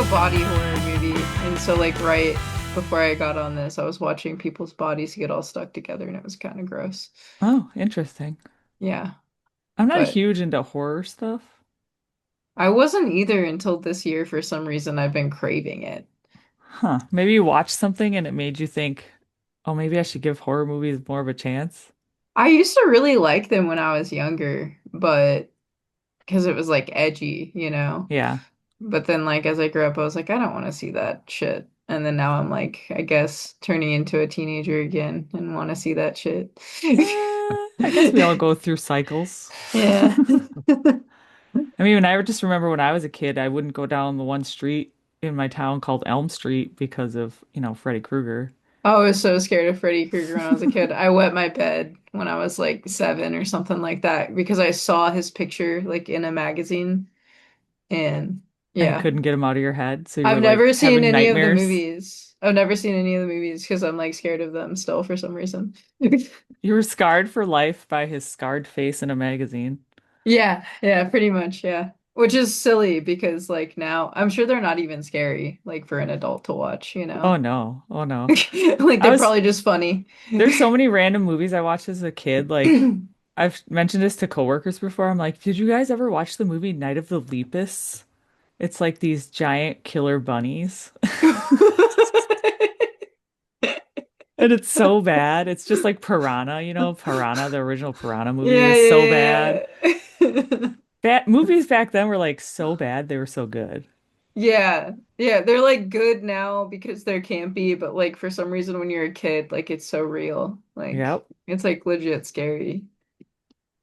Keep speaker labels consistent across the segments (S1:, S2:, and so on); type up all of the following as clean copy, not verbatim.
S1: body horror movie, and so like right before I got on this, I was watching people's bodies get all stuck together, and it was kind of gross.
S2: Oh, interesting.
S1: Yeah,
S2: I'm not
S1: but
S2: huge into horror stuff.
S1: I wasn't either until this year. For some reason, I've been craving it.
S2: Huh. Maybe you watched something and it made you think, oh, maybe I should give horror movies more of a chance.
S1: I used to really like them when I was younger, but because it was like edgy, you know.
S2: Yeah.
S1: But then like as I grew up, I was like, I don't want to see that shit. And then now I'm like, I guess turning into a teenager again and want to see that shit.
S2: I guess we all go through cycles.
S1: Yeah.
S2: I mean, I just remember when I was a kid, I wouldn't go down the one street in my town called Elm Street because of, Freddy Krueger.
S1: I was so scared of Freddy Krueger when I was a kid. I wet my bed when I was like 7 or something like that because I saw his picture like in a magazine. And
S2: And
S1: yeah,
S2: couldn't get him out of your head. So you
S1: I've
S2: were
S1: never
S2: like
S1: seen
S2: having
S1: any of the
S2: nightmares.
S1: movies. I've never seen any of the movies because I'm like scared of them still for some reason.
S2: You were scarred for life by his scarred face in a magazine.
S1: Yeah, yeah, pretty much, yeah. Which is silly because like now I'm sure they're not even scary like for an adult to watch, you
S2: Oh
S1: know.
S2: no. Oh no.
S1: Like
S2: I
S1: they're
S2: was
S1: probably just funny.
S2: There's so many random movies I watched as a kid. Like, I've mentioned this to coworkers before. I'm like, did you guys ever watch the movie Night of the Lepus? It's like these giant killer bunnies. And it's so bad. It's just like Piranha, Piranha, the original Piranha movie
S1: Yeah,
S2: was so bad.
S1: yeah, yeah.
S2: Bad movies back then were like so bad, they were so good.
S1: Yeah. Yeah, they're like good now because they're campy, but like for some reason when you're a kid, like it's so real. Like
S2: Yep.
S1: it's like legit scary.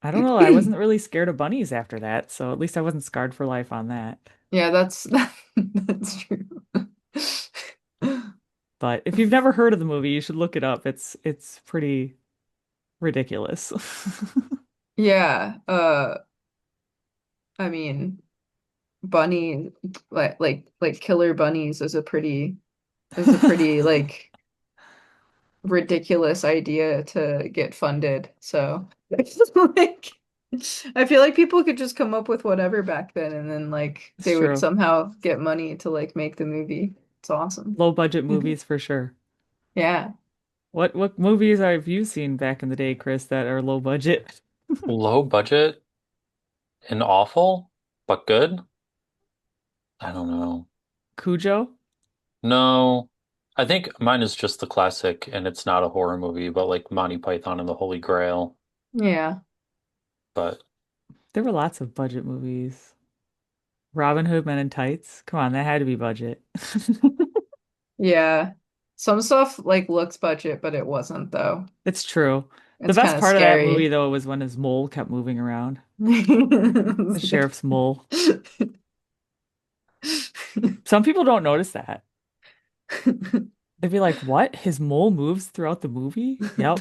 S2: I don't know. I wasn't really scared of bunnies after that, so at least I wasn't scarred for life on that.
S1: Yeah, that's true.
S2: But if you've never heard of the movie, you should look it up. It's pretty ridiculous.
S1: Yeah, I mean, bunny like killer bunnies is a pretty like ridiculous idea to get funded. So like I feel like people could just come up with whatever back then and then like
S2: It's
S1: they would
S2: true.
S1: somehow get money to like make the movie. It's awesome.
S2: Low budget movies for sure.
S1: Yeah.
S2: What movies have you seen back in the day, Chris, that are low budget?
S3: Low budget and awful, but good? I don't know.
S2: Cujo?
S3: No, I think mine is just the classic, and it's not a horror movie, but like Monty Python and the Holy Grail.
S1: Yeah.
S3: But
S2: There were lots of budget movies. Robin Hood Men in Tights. Come on, that had to be budget.
S1: Yeah. Some stuff like looks budget, but it wasn't though.
S2: It's true. The
S1: It's
S2: best
S1: kind of
S2: part of that movie,
S1: scary.
S2: though, was when his mole kept moving around. The sheriff's mole. Some people don't notice that. They'd be like, "What? His mole moves throughout the movie?" Yep.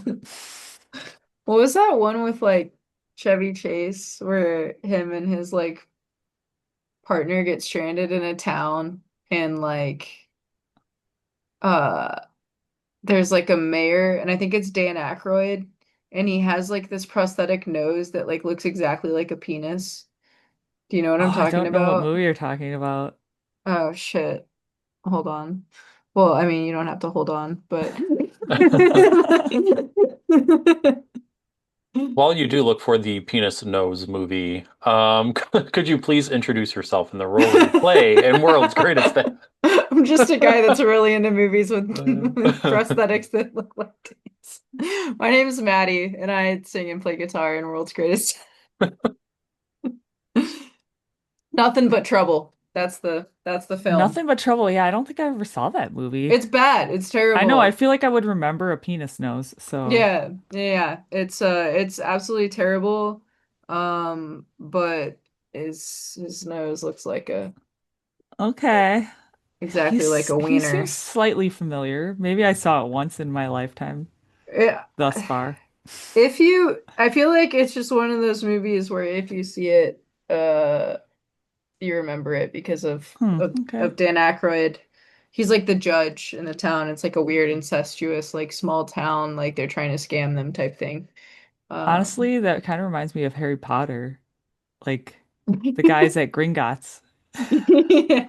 S1: What was that one with like Chevy Chase where him and his like partner get stranded in a town and like uh there's like a mayor and I think it's Dan Aykroyd and he has like this prosthetic nose that like looks exactly like a penis. Do you know what
S2: Oh,
S1: I'm
S2: I
S1: talking
S2: don't know what
S1: about?
S2: movie you're talking about.
S1: Oh shit. Hold on. Well, I mean, you don't have to hold on, but
S3: while you do look for the Penis Nose movie, could you please introduce yourself in the role you play in World's Greatest Dad?
S1: I'm just a guy that's really into movies with, with
S3: Uh,
S1: prosthetics that look like tits. My name is Maddie, and I sing and play guitar in World's Greatest. Nothing but trouble. That's the film.
S2: Nothing but trouble. Yeah, I don't think I ever saw that movie.
S1: It's bad. It's
S2: I know, I
S1: terrible.
S2: feel like I would remember a penis nose, so
S1: Yeah, yeah. It's absolutely terrible. But his nose looks like a
S2: okay.
S1: exactly like a
S2: He seems
S1: wiener.
S2: slightly familiar. Maybe I saw it once in my lifetime
S1: Yeah.
S2: thus far.
S1: I feel like it's just one of those movies where if you see it, you remember it because of
S2: Hmm,
S1: of,
S2: okay.
S1: of Dan Aykroyd. He's like the judge in the town. It's like a weird incestuous, like small town, like they're trying to scam them type thing. Um,
S2: Honestly, that kind of reminds me of Harry Potter. Like the guys at Gringotts.
S1: Yeah.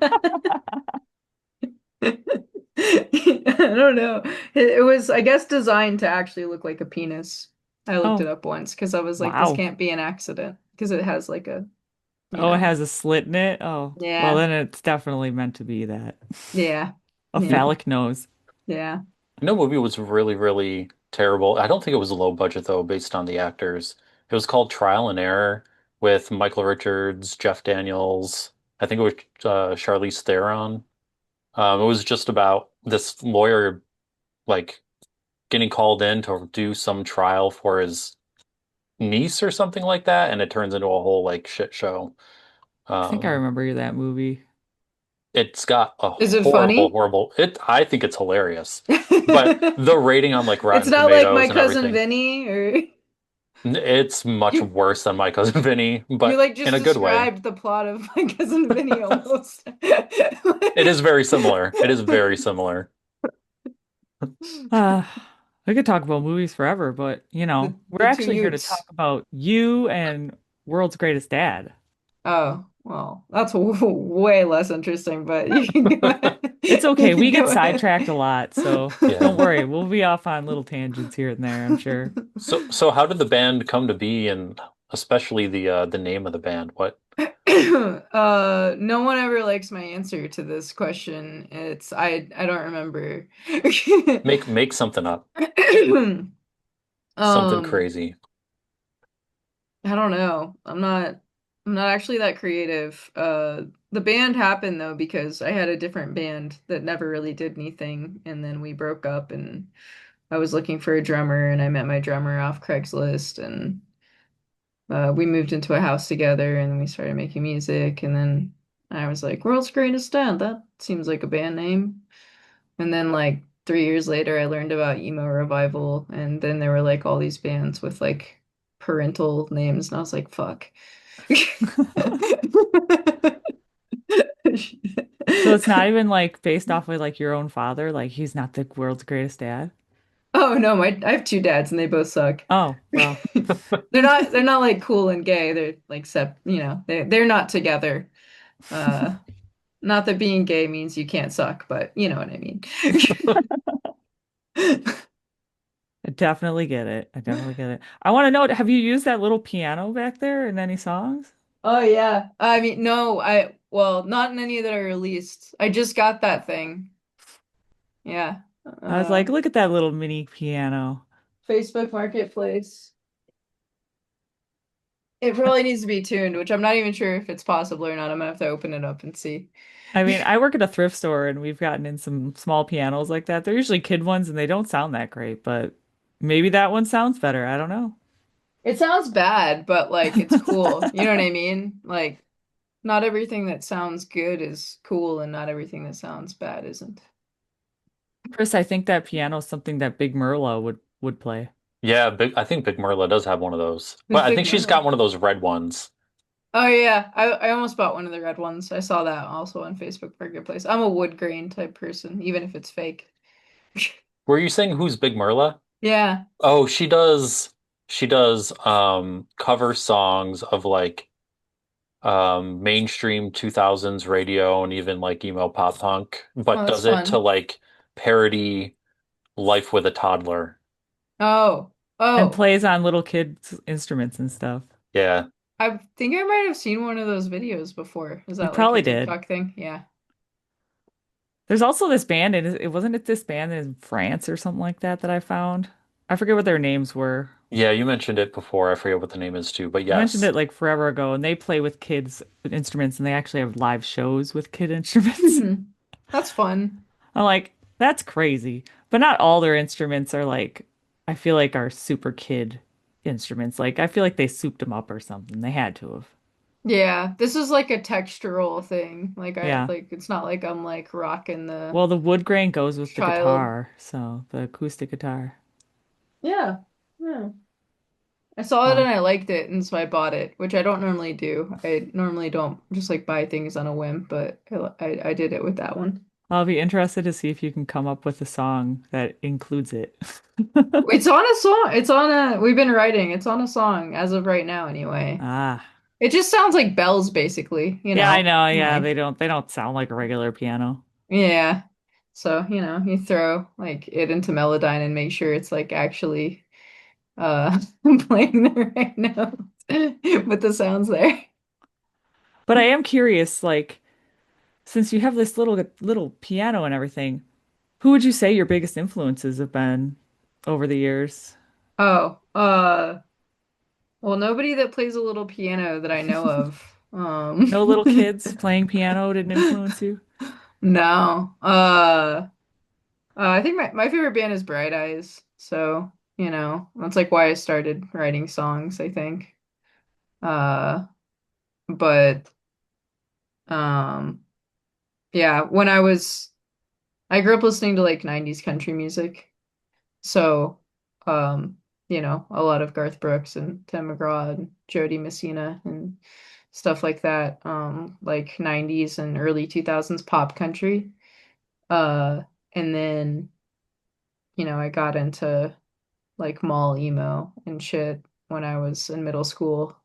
S1: I don't know. It was, I guess, designed to actually look like a penis. I looked it
S2: Oh,
S1: up once because I was like, this
S2: wow.
S1: can't be an accident because it has like a, you
S2: Oh, it
S1: know,
S2: has a slit in it. Oh, well,
S1: yeah,
S2: then it's definitely meant to be that.
S1: yeah,
S2: A
S1: yeah,
S2: phallic nose.
S1: yeah.
S3: You know, movie was really, really terrible. I don't think it was low budget though, based on the actors. It was called Trial and Error with Michael Richards, Jeff Daniels. I think it was Charlize Theron. It was just about this lawyer like getting called in to do some trial for his niece or something like that, and it turns into a whole like shit show.
S2: I think I
S3: Um,
S2: remember that movie.
S3: it's got a
S1: Is it
S3: horrible,
S1: funny?
S3: horrible. It I think it's hilarious, but the rating on like
S1: It's
S3: Rotten
S1: not like My
S3: Tomatoes and
S1: Cousin
S3: everything,
S1: Vinny, or
S3: it's much
S1: you
S3: worse than My Cousin Vinny,
S1: you
S3: but
S1: like
S3: in
S1: just
S3: a good way.
S1: described the plot of My Cousin Vinny almost.
S3: It is very similar. It is very similar.
S2: Uh, we could talk about movies forever, but we're
S1: The two
S2: actually here to talk
S1: Utes.
S2: about you and World's Greatest Dad.
S1: Oh, well, that's way less interesting, but you can go ahead.
S2: It's
S1: You
S2: okay.
S1: can
S2: We get
S1: go ahead.
S2: sidetracked a lot, so don't
S3: Yeah.
S2: worry. We'll be off on little tangents here and there, I'm sure.
S3: So how did the band come to be, and especially the name of the band? What
S1: No one ever likes my answer to this question. I don't remember.
S3: make something up, something
S1: Um,
S3: crazy.
S1: I don't know. I'm not actually that creative. The band happened though because I had a different band that never really did anything, and then we broke up, and I was looking for a drummer, and I met my drummer off Craigslist, and we moved into a house together, and then we started making music, and then I was like, World's Greatest Dad, that seems like a band name. And then like 3 years later, I learned about emo revival, and then there were like all these bands with like parental names, and I was like, fuck.
S2: So it's not even like based off of like your own father, like he's not the world's greatest dad.
S1: Oh no, I have two dads and they both suck.
S2: Oh, well,
S1: They're not like cool and gay. They're like they're not together. Uh Not that being gay means you can't suck, but you know what I mean.
S2: I definitely get it. I definitely get it. I want to know, have you used that little piano back there in any songs?
S1: Oh yeah. I mean, no, well, not in any that I released. I just got that thing. Yeah.
S2: I was like, look at that little mini piano.
S1: Facebook Marketplace. It probably needs to be tuned, which I'm not even sure if it's possible or not. I'm gonna have to open it up and see.
S2: I mean, I work at a thrift store and we've gotten in some small pianos like that. They're usually kid ones and they don't sound that great, but maybe that one sounds better. I don't know.
S1: It sounds bad, but like it's cool. You know what I mean? Like not everything that sounds good is cool, and not everything that sounds bad isn't.
S2: Chris, I think that piano is something that Big Merla would play.
S3: Yeah, I think Big Marla does have one of those.
S1: Who's
S3: But I
S1: Big
S3: think she's got
S1: Merlin?
S3: one of those red ones.
S1: Oh yeah, I almost bought one of the red ones. I saw that also on Facebook Marketplace. I'm a wood grain type person, even if it's fake.
S3: Were you saying who's Big Marla?
S1: Yeah.
S3: Oh, she does cover songs of like mainstream 2000s radio and even like emo pop punk,
S1: Oh,
S3: but
S1: that's
S3: does it to
S1: fun.
S3: like parody Life with a Toddler.
S1: Oh.
S2: And
S1: Oh.
S2: plays on little kids' instruments and stuff.
S3: Yeah.
S1: I think I might have seen one of those videos before. Is
S2: You
S1: that like a
S2: probably did.
S1: TikTok thing? Yeah.
S2: There's also this band, and it wasn't it this band in France or something like that that I found. I forget what their names were.
S3: Yeah, you mentioned it before. I forget what the name is too, but
S2: I mentioned
S3: yes.
S2: it like forever ago, and they play with kids' instruments, and they actually have live shows with kid instruments.
S1: Hmm. That's fun.
S2: I'm like, that's crazy. But not all their instruments are like, I feel like are super kid instruments. Like, I feel like they souped them up or something. They had to have.
S1: Yeah, this is like a textural thing. Like
S2: Yeah.
S1: it's not like I'm like rocking the
S2: Well, the wood grain goes with the
S1: child.
S2: guitar, so the acoustic guitar.
S1: Yeah. Yeah. I saw it and
S2: Well,
S1: I liked it, and so I bought it, which I don't normally do. I normally don't just like buy things on a whim, but I did it with that one.
S2: I'll be interested to see if you can come up with a song that includes it.
S1: It's on a song. It's on a, we've been writing. It's on a song as of right now anyway.
S2: Ah.
S1: It just sounds like bells, basically,
S2: Yeah, I know. Yeah,
S1: like
S2: they don't sound like a regular piano.
S1: yeah. So, you throw like it into Melodyne and make sure it's like actually uh playing the right notes with the sounds there.
S2: But I am curious, like, since you have this little piano and everything, who would you say your biggest influences have been over the years?
S1: Oh, well, nobody that plays a little piano that I know of.
S2: No little kids playing piano didn't influence you?
S1: No. I think my favorite band is Bright Eyes. So, that's like why I started writing songs, I think. Uh, but um yeah, I grew up listening to like 90s country music. So, um, a lot of Garth Brooks and Tim McGraw and Jody Messina and stuff like that. Like 90s and early 2000s pop country. Uh, and then, I got into like mall emo and shit when I was in middle school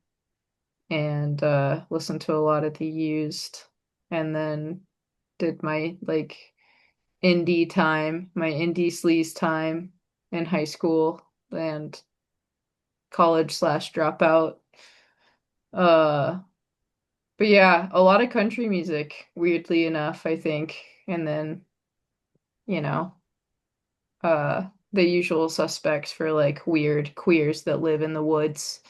S1: and listened to a lot of the used and then did my like my indie sleaze time in high school and college/dropout. Uh, but yeah, a lot of country music, weirdly enough, I think. And then, you know, the usual suspects for like weird queers that live in the woods.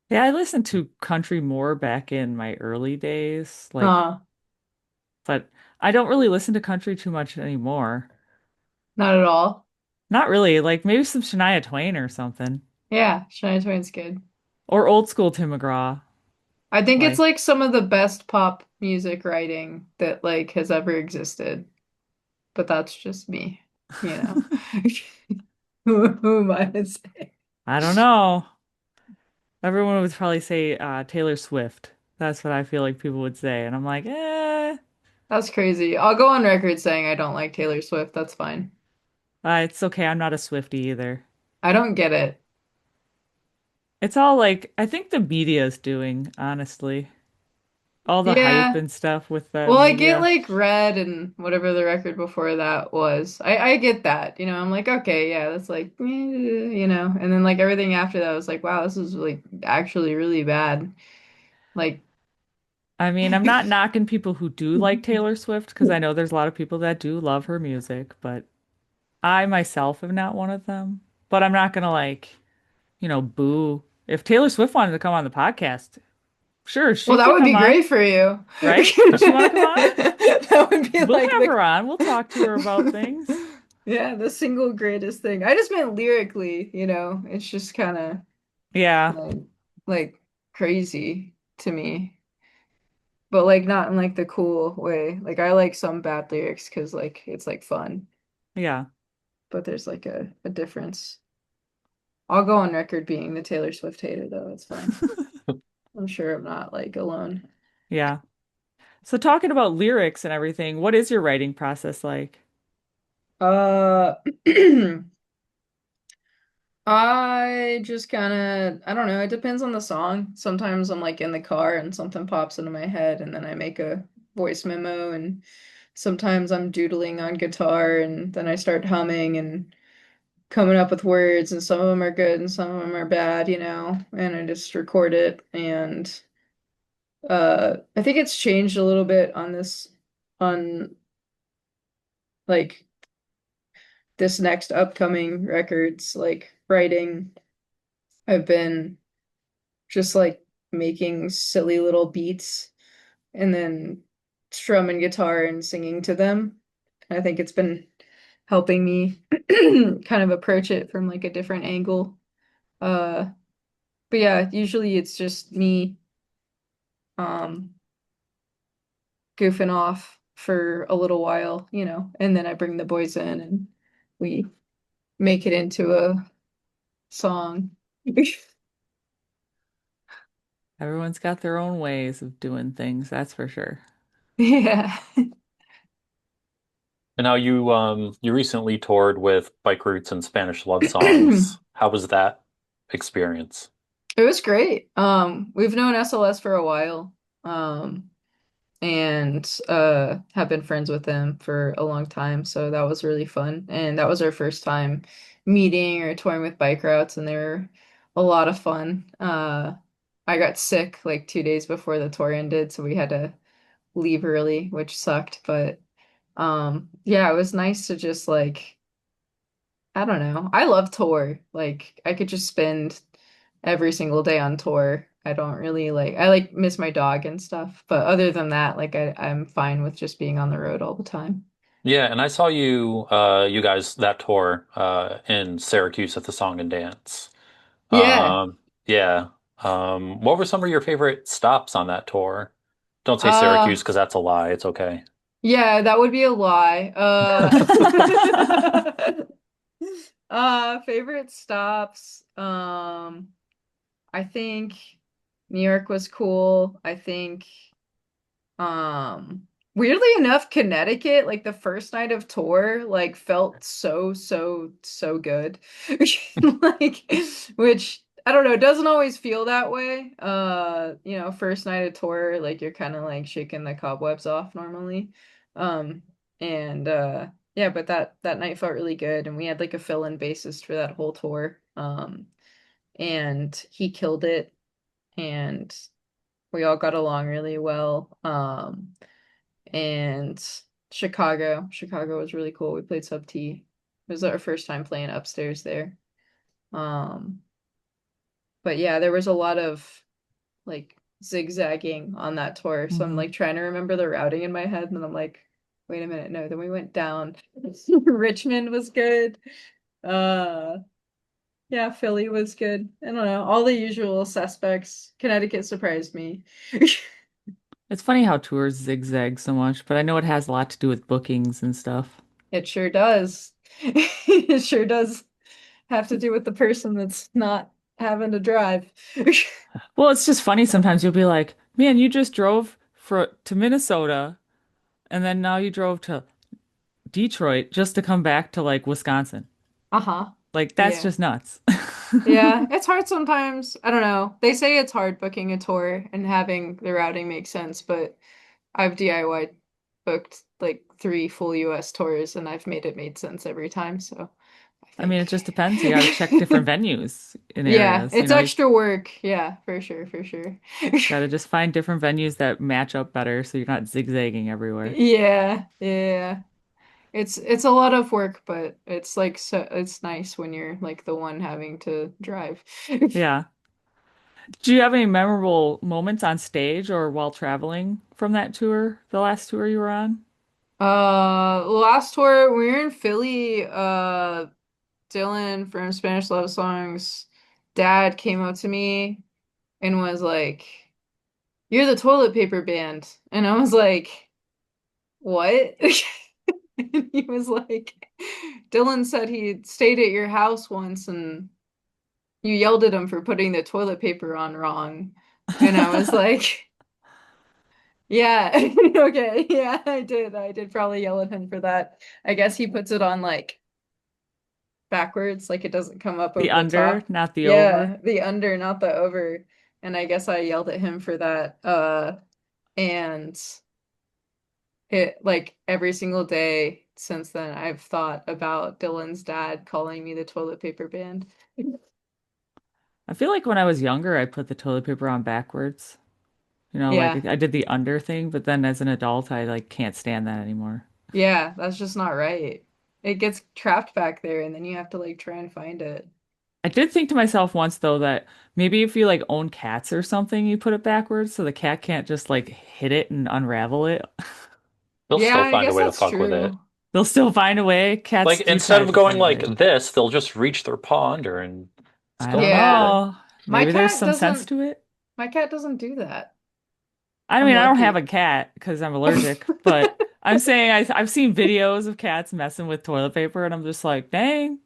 S2: Yeah, I listened to country more back in my early days, like,
S1: Uh,
S2: but I don't really listen to country too much anymore.
S1: Not at all.
S2: Not really, like maybe some Shania Twain or something,
S1: Yeah, Shania Twain's good.
S2: or old school Tim McGraw.
S1: I think it's
S2: Like,
S1: like some of the best pop music writing that like has ever existed. But that's just me, you know. Who am I to say?
S2: I don't know. Everyone would probably say Taylor Swift. That's what I feel like people would say, and I'm like,
S1: That's crazy. I'll go on record saying I don't like Taylor Swift. That's fine.
S2: it's okay. I'm not a Swiftie either.
S1: I don't get it.
S2: It's all like I think the media is doing, honestly. All the hype
S1: Yeah.
S2: and stuff with the
S1: Well, I get
S2: media.
S1: like Red and whatever the record before that was. I get that. I'm like, okay, yeah, that's like, and then like everything after that was like, wow, this is like actually really bad. Like,
S2: I mean, I'm not knocking people who do like Taylor Swift because I know there's a lot of people that do love her music, but I myself am not one of them. But I'm not gonna like, boo. If Taylor Swift wanted to come on the podcast, sure,
S1: well,
S2: she
S1: that
S2: could
S1: would
S2: come
S1: be
S2: on,
S1: great for you.
S2: right? Does she want to come on?
S1: That would be
S2: We'll
S1: like
S2: have
S1: the
S2: her on. We'll talk to her about things.
S1: yeah, the single greatest thing. I just meant lyrically, it's just kind of
S2: Yeah,
S1: like crazy to me. But like not in like the cool way. Like I like some bad lyrics because like it's like fun,
S2: yeah,
S1: but there's like a difference. I'll go on record being the Taylor Swift hater though. It's fine. I'm sure I'm not like alone.
S2: yeah. So talking about lyrics and everything, what is your writing process like?
S1: Uh I just kind of, I don't know, it depends on the song. Sometimes I'm like in the car and something pops into my head and then I make a voice memo and sometimes I'm doodling on guitar and then I start humming and coming up with words and some of them are good and some of them are bad, and I just record it and I think it's changed a little bit on like this next upcoming records like writing. I've been just like making silly little beats and then strumming guitar and singing to them. And I think it's been helping me kind of approach it from like a different angle. Uh, but yeah, usually it's just me um goofing off for a little while, and then I bring the boys in and we make it into a song.
S2: Everyone's got their own ways of doing things, that's for sure.
S1: Yeah.
S3: And now you recently toured with Bike Roots and Spanish Love Songs. How was that? experience?
S1: It was great. We've known SLS for a while. Um, and have been friends with him for a long time, so that was really fun. And that was our first time meeting or touring with bike routes, and they were a lot of fun. I got sick like 2 days before the tour ended, so we had to leave early, which sucked, but yeah, it was nice to just like I don't know. I love tour. Like I could just spend every single day on tour. I don't really like I like miss my dog and stuff, but other than that, like I'm fine with just being on the road all the time.
S3: Yeah, and I saw you guys that tour in Syracuse at the Song and Dance.
S1: Yeah.
S3: Yeah. What were some of your favorite stops on that tour? Don't say Syracuse
S1: Uh
S3: because that's a lie. It's okay.
S1: yeah, that would be a lie. Favorite stops. I think New York was cool. I think weirdly enough, Connecticut, like the first night of tour, like felt so good. Like, which I don't know, doesn't always feel that way. First night of tour, like you're kind of like shaking the cobwebs off normally. Um, and yeah, but that night felt really good, and we had like a fill-in bassist for that whole tour. And he killed it, and we all got along really well. And Chicago was really cool. We played Sub T. It was our first time playing upstairs there. Um, but yeah, there was a lot of like zigzagging on that tour. So I'm
S2: Mhm.
S1: like trying to remember the routing in my head, and I'm like, wait a minute, no. Then we went down. Richmond was good. Uh, yeah, Philly was good. I don't know, all the usual suspects. Connecticut surprised me.
S2: It's funny how tours zigzag so much, but I know it has a lot to do with bookings and stuff.
S1: It sure does. It sure does have to do with the person that's not having to drive.
S2: Well, it's just funny sometimes you'll be like, "Man, you just drove to Minnesota and then now you drove to Detroit just to come back to like Wisconsin."
S1: Uh-huh.
S2: Like that's
S1: Yeah.
S2: just nuts.
S1: Yeah, it's hard sometimes. I don't know. They say it's hard booking a tour and having the routing make sense, but I've DIY booked like 3 full US tours and I've made it made sense every time, so I
S2: I mean, it
S1: think
S2: just depends. You got to check different venues in
S1: yeah,
S2: areas,
S1: it's extra work. Yeah, for sure, for sure.
S2: got to just find different venues that match up better so you're not zigzagging everywhere.
S1: Yeah, yeah. It's a lot of work, but it's like so it's nice when you're like the one having to drive.
S2: Yeah. Do you have any memorable moments on stage or while traveling from that tour, the last tour you were on?
S1: Last tour we were in Philly, Dylan from Spanish Love Songs, dad came up to me and was like, "You're the toilet paper band." And I was like, "What?" And he was like, "Dylan said he stayed at your house once and you yelled at him for putting the toilet paper on wrong." And I was like, yeah, okay, yeah, I did. I did probably yell at him for that. I guess he puts it on like backwards, like it doesn't come up
S2: The
S1: over the
S2: under,
S1: top.
S2: not the over.
S1: Yeah, the under, not the over. And I guess I yelled at him for that. And it like every single day since then, I've thought about Dylan's dad calling me the toilet paper band.
S2: I feel like when I was younger, I put the toilet paper on backwards. You know, like
S1: Yeah,
S2: I did the under thing, but then as an adult, I like can't stand that anymore.
S1: yeah, that's just not right. It gets trapped back there, and then you have to like try and find it.
S2: I did think to myself once though that maybe if you like own cats or something, you put it backwards so the cat can't just like hit it and unravel it.
S3: They'll
S1: Yeah,
S3: still
S1: I
S3: find a
S1: guess
S3: way to
S1: that's
S3: fuck with it.
S1: true.
S2: They'll still find a way. Cats
S3: Like
S2: do
S3: instead
S2: try
S3: of
S2: to
S3: going
S2: find a
S3: like
S2: way.
S3: this, they'll just reach their paw under and
S2: I don't
S3: still end up with it.
S1: Yeah.
S2: know.
S1: My
S2: Maybe there's
S1: cat
S2: some sense
S1: doesn't
S2: to it.
S1: my cat doesn't do that.
S2: I
S1: I'm
S2: mean, I don't have
S1: lucky.
S2: a cat because I'm allergic, but I'm saying I've seen videos of cats messing with toilet paper, and I'm just like, dang.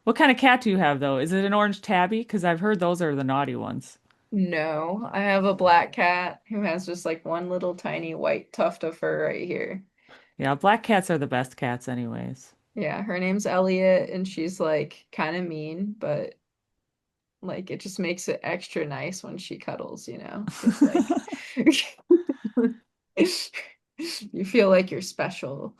S2: What kind of cat do you have though? Is it an orange tabby? Because I've heard those are the naughty ones.
S1: No, I have a black cat who has just like one little tiny white tuft of fur right here.
S2: Yeah, black cats are the best cats anyways.
S1: Yeah, her name's Elliot and she's like kind of mean, but Like it just makes it extra nice when she cuddles, you know? It's like you feel like you're special.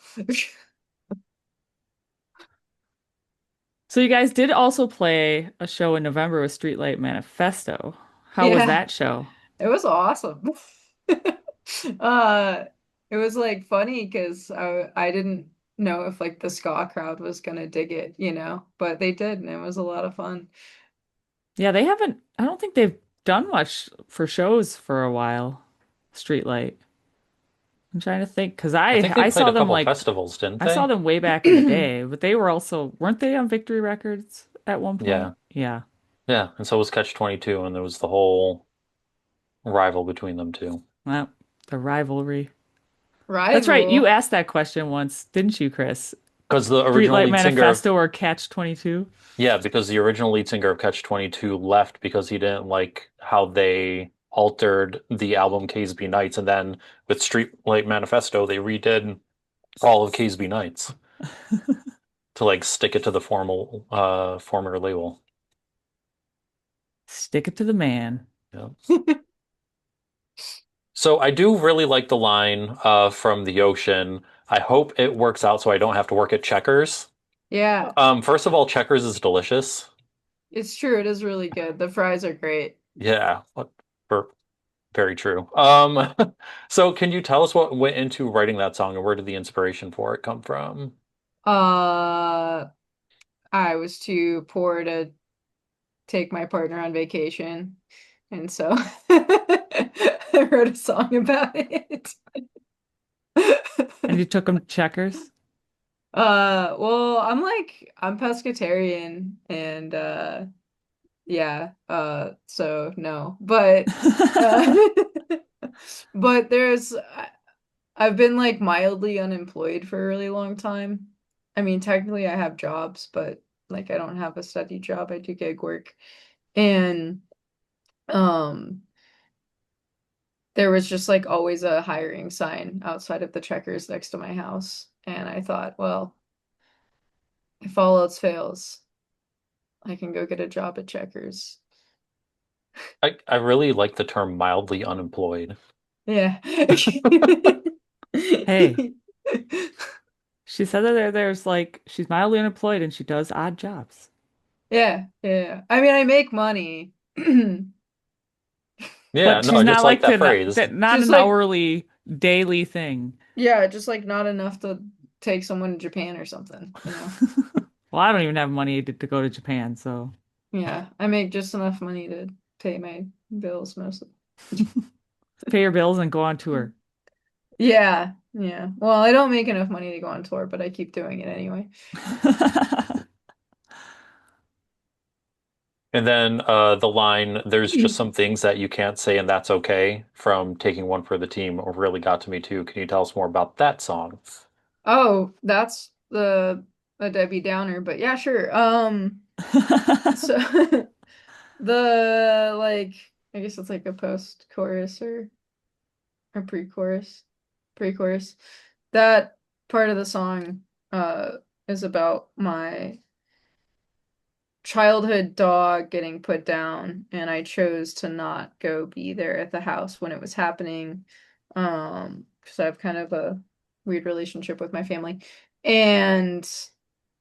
S2: So you guys did also play a show in November with Streetlight Manifesto. How was
S1: Yeah,
S2: that show?
S1: it was awesome. Uh, it was like funny because I didn't know if like the ska crowd was gonna dig it, you know, but they did, and it was a lot of fun.
S2: Yeah, they haven't, I don't think they've done much for shows for a while. Streetlight. I'm trying to think because
S3: I think they
S2: I
S3: played
S2: saw
S3: a
S2: them
S3: couple
S2: like
S3: festivals, didn't
S2: I saw
S3: they?
S2: them way back in the day, but they were also weren't they on Victory Records at one point?
S3: Yeah.
S2: Yeah.
S3: Yeah. And so was Catch 22, and there was the whole rival between them two.
S2: Well, the rivalry. That's right. You
S1: Rival.
S2: asked that question once, didn't you, Chris?
S3: Because the original
S2: Streetlight
S3: lead singer of
S2: Manifesto or Catch 22?
S3: Yeah, because the original lead singer of Catch 22 left because he didn't like how they altered the album Caseby Nights, and then with Streetlight Manifesto, they redid all of Caseby Nights to like stick it to the former label.
S2: Stick it to the man.
S3: Yeah. So I do really like the line from the ocean. I hope it works out so I don't have to work at Checkers.
S1: Yeah,
S3: First of all, Checkers is delicious.
S1: it's true. It is really good. The fries are great.
S3: Yeah, for very true. So can you tell us what went into writing that song and where did the inspiration for it come from?
S1: Uh, I was too poor to take my partner on vacation, and so I wrote a song about it.
S2: And you took them to Checkers?
S1: Well, I'm pescatarian and yeah, so no. Uh but I've been like mildly unemployed for a really long time. I mean, technically I have jobs, but like I don't have a steady job. I do gig work. And um there was just like always a hiring sign outside of the Checkers next to my house. And I thought, well, if all else fails, I can go get a job at Checkers.
S3: I really like the term mildly unemployed.
S1: Yeah.
S2: Hey, she said that there's like she's mildly unemployed and she does odd jobs.
S1: Yeah, yeah. I mean, I make money.
S3: Yeah,
S2: But
S3: no,
S2: she's
S3: I
S2: not
S3: just like
S2: like
S3: that
S2: the
S3: phrase.
S2: that not
S1: Just
S2: an
S1: like,
S2: hourly daily thing.
S1: yeah, just like not enough to take someone to Japan or something, you know?
S2: Well, I don't even have money to go to Japan, so
S1: Yeah, I make just enough money to pay my bills mostly.
S2: pay your bills and go on tour.
S1: Yeah, yeah. Well, I don't make enough money to go on tour, but I keep doing it anyway.
S3: And then the line, there's just some things that you can't say and that's okay from Taking One for the Team really got to me too. Can you tell us more about that song?
S1: Oh, that's the a Debbie Downer, but yeah, sure. So the like I guess it's like a post-chorus or a pre-chorus. Pre-chorus. That part of the song is about my childhood dog getting put down, and I chose to not go be there at the house when it was happening. Because I have kind of a weird relationship with my family. And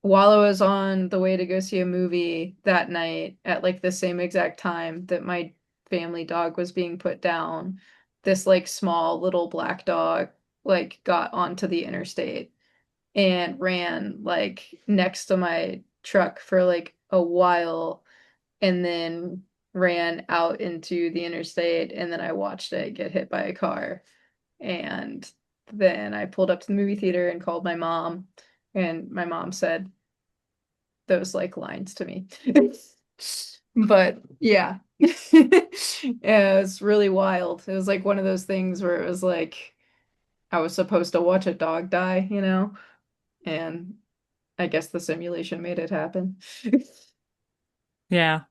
S1: while I was on the way to go see a movie that night at like the same exact time that my family dog was being put down, this like small little black dog like got onto the interstate and ran like next to my truck for like a while and then ran out into the interstate and then I watched it get hit by a car and then I pulled up to the movie theater and called my mom and my mom said those like lines to me. But yeah. Yeah, it was really wild. It was like one of those things where it was like I was supposed to watch a dog die, you know? And I guess the simulation made it happen.
S2: Yeah.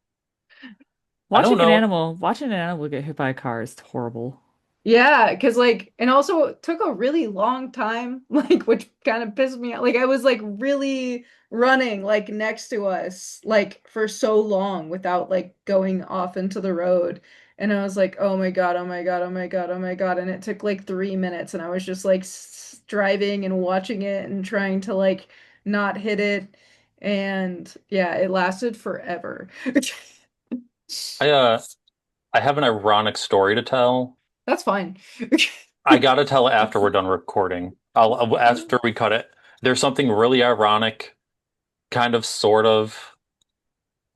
S3: I don't know.
S2: Watching an animal get hit by a car is horrible.
S1: Yeah, because like, and also it took a really long time, like, which kind of pissed me off. Like, I was like really running like next to us, like for so long without like going off into the road. And I was like, oh my God, oh my God, oh my God, oh my God. And it took like 3 minutes, and I was just like driving and watching it and trying to like not hit it. And yeah, it lasted forever.
S3: I uh I have an ironic story to tell.
S1: That's fine.
S3: I gotta tell it after we're done recording. After we cut it. There's something really ironic, kind of sort of,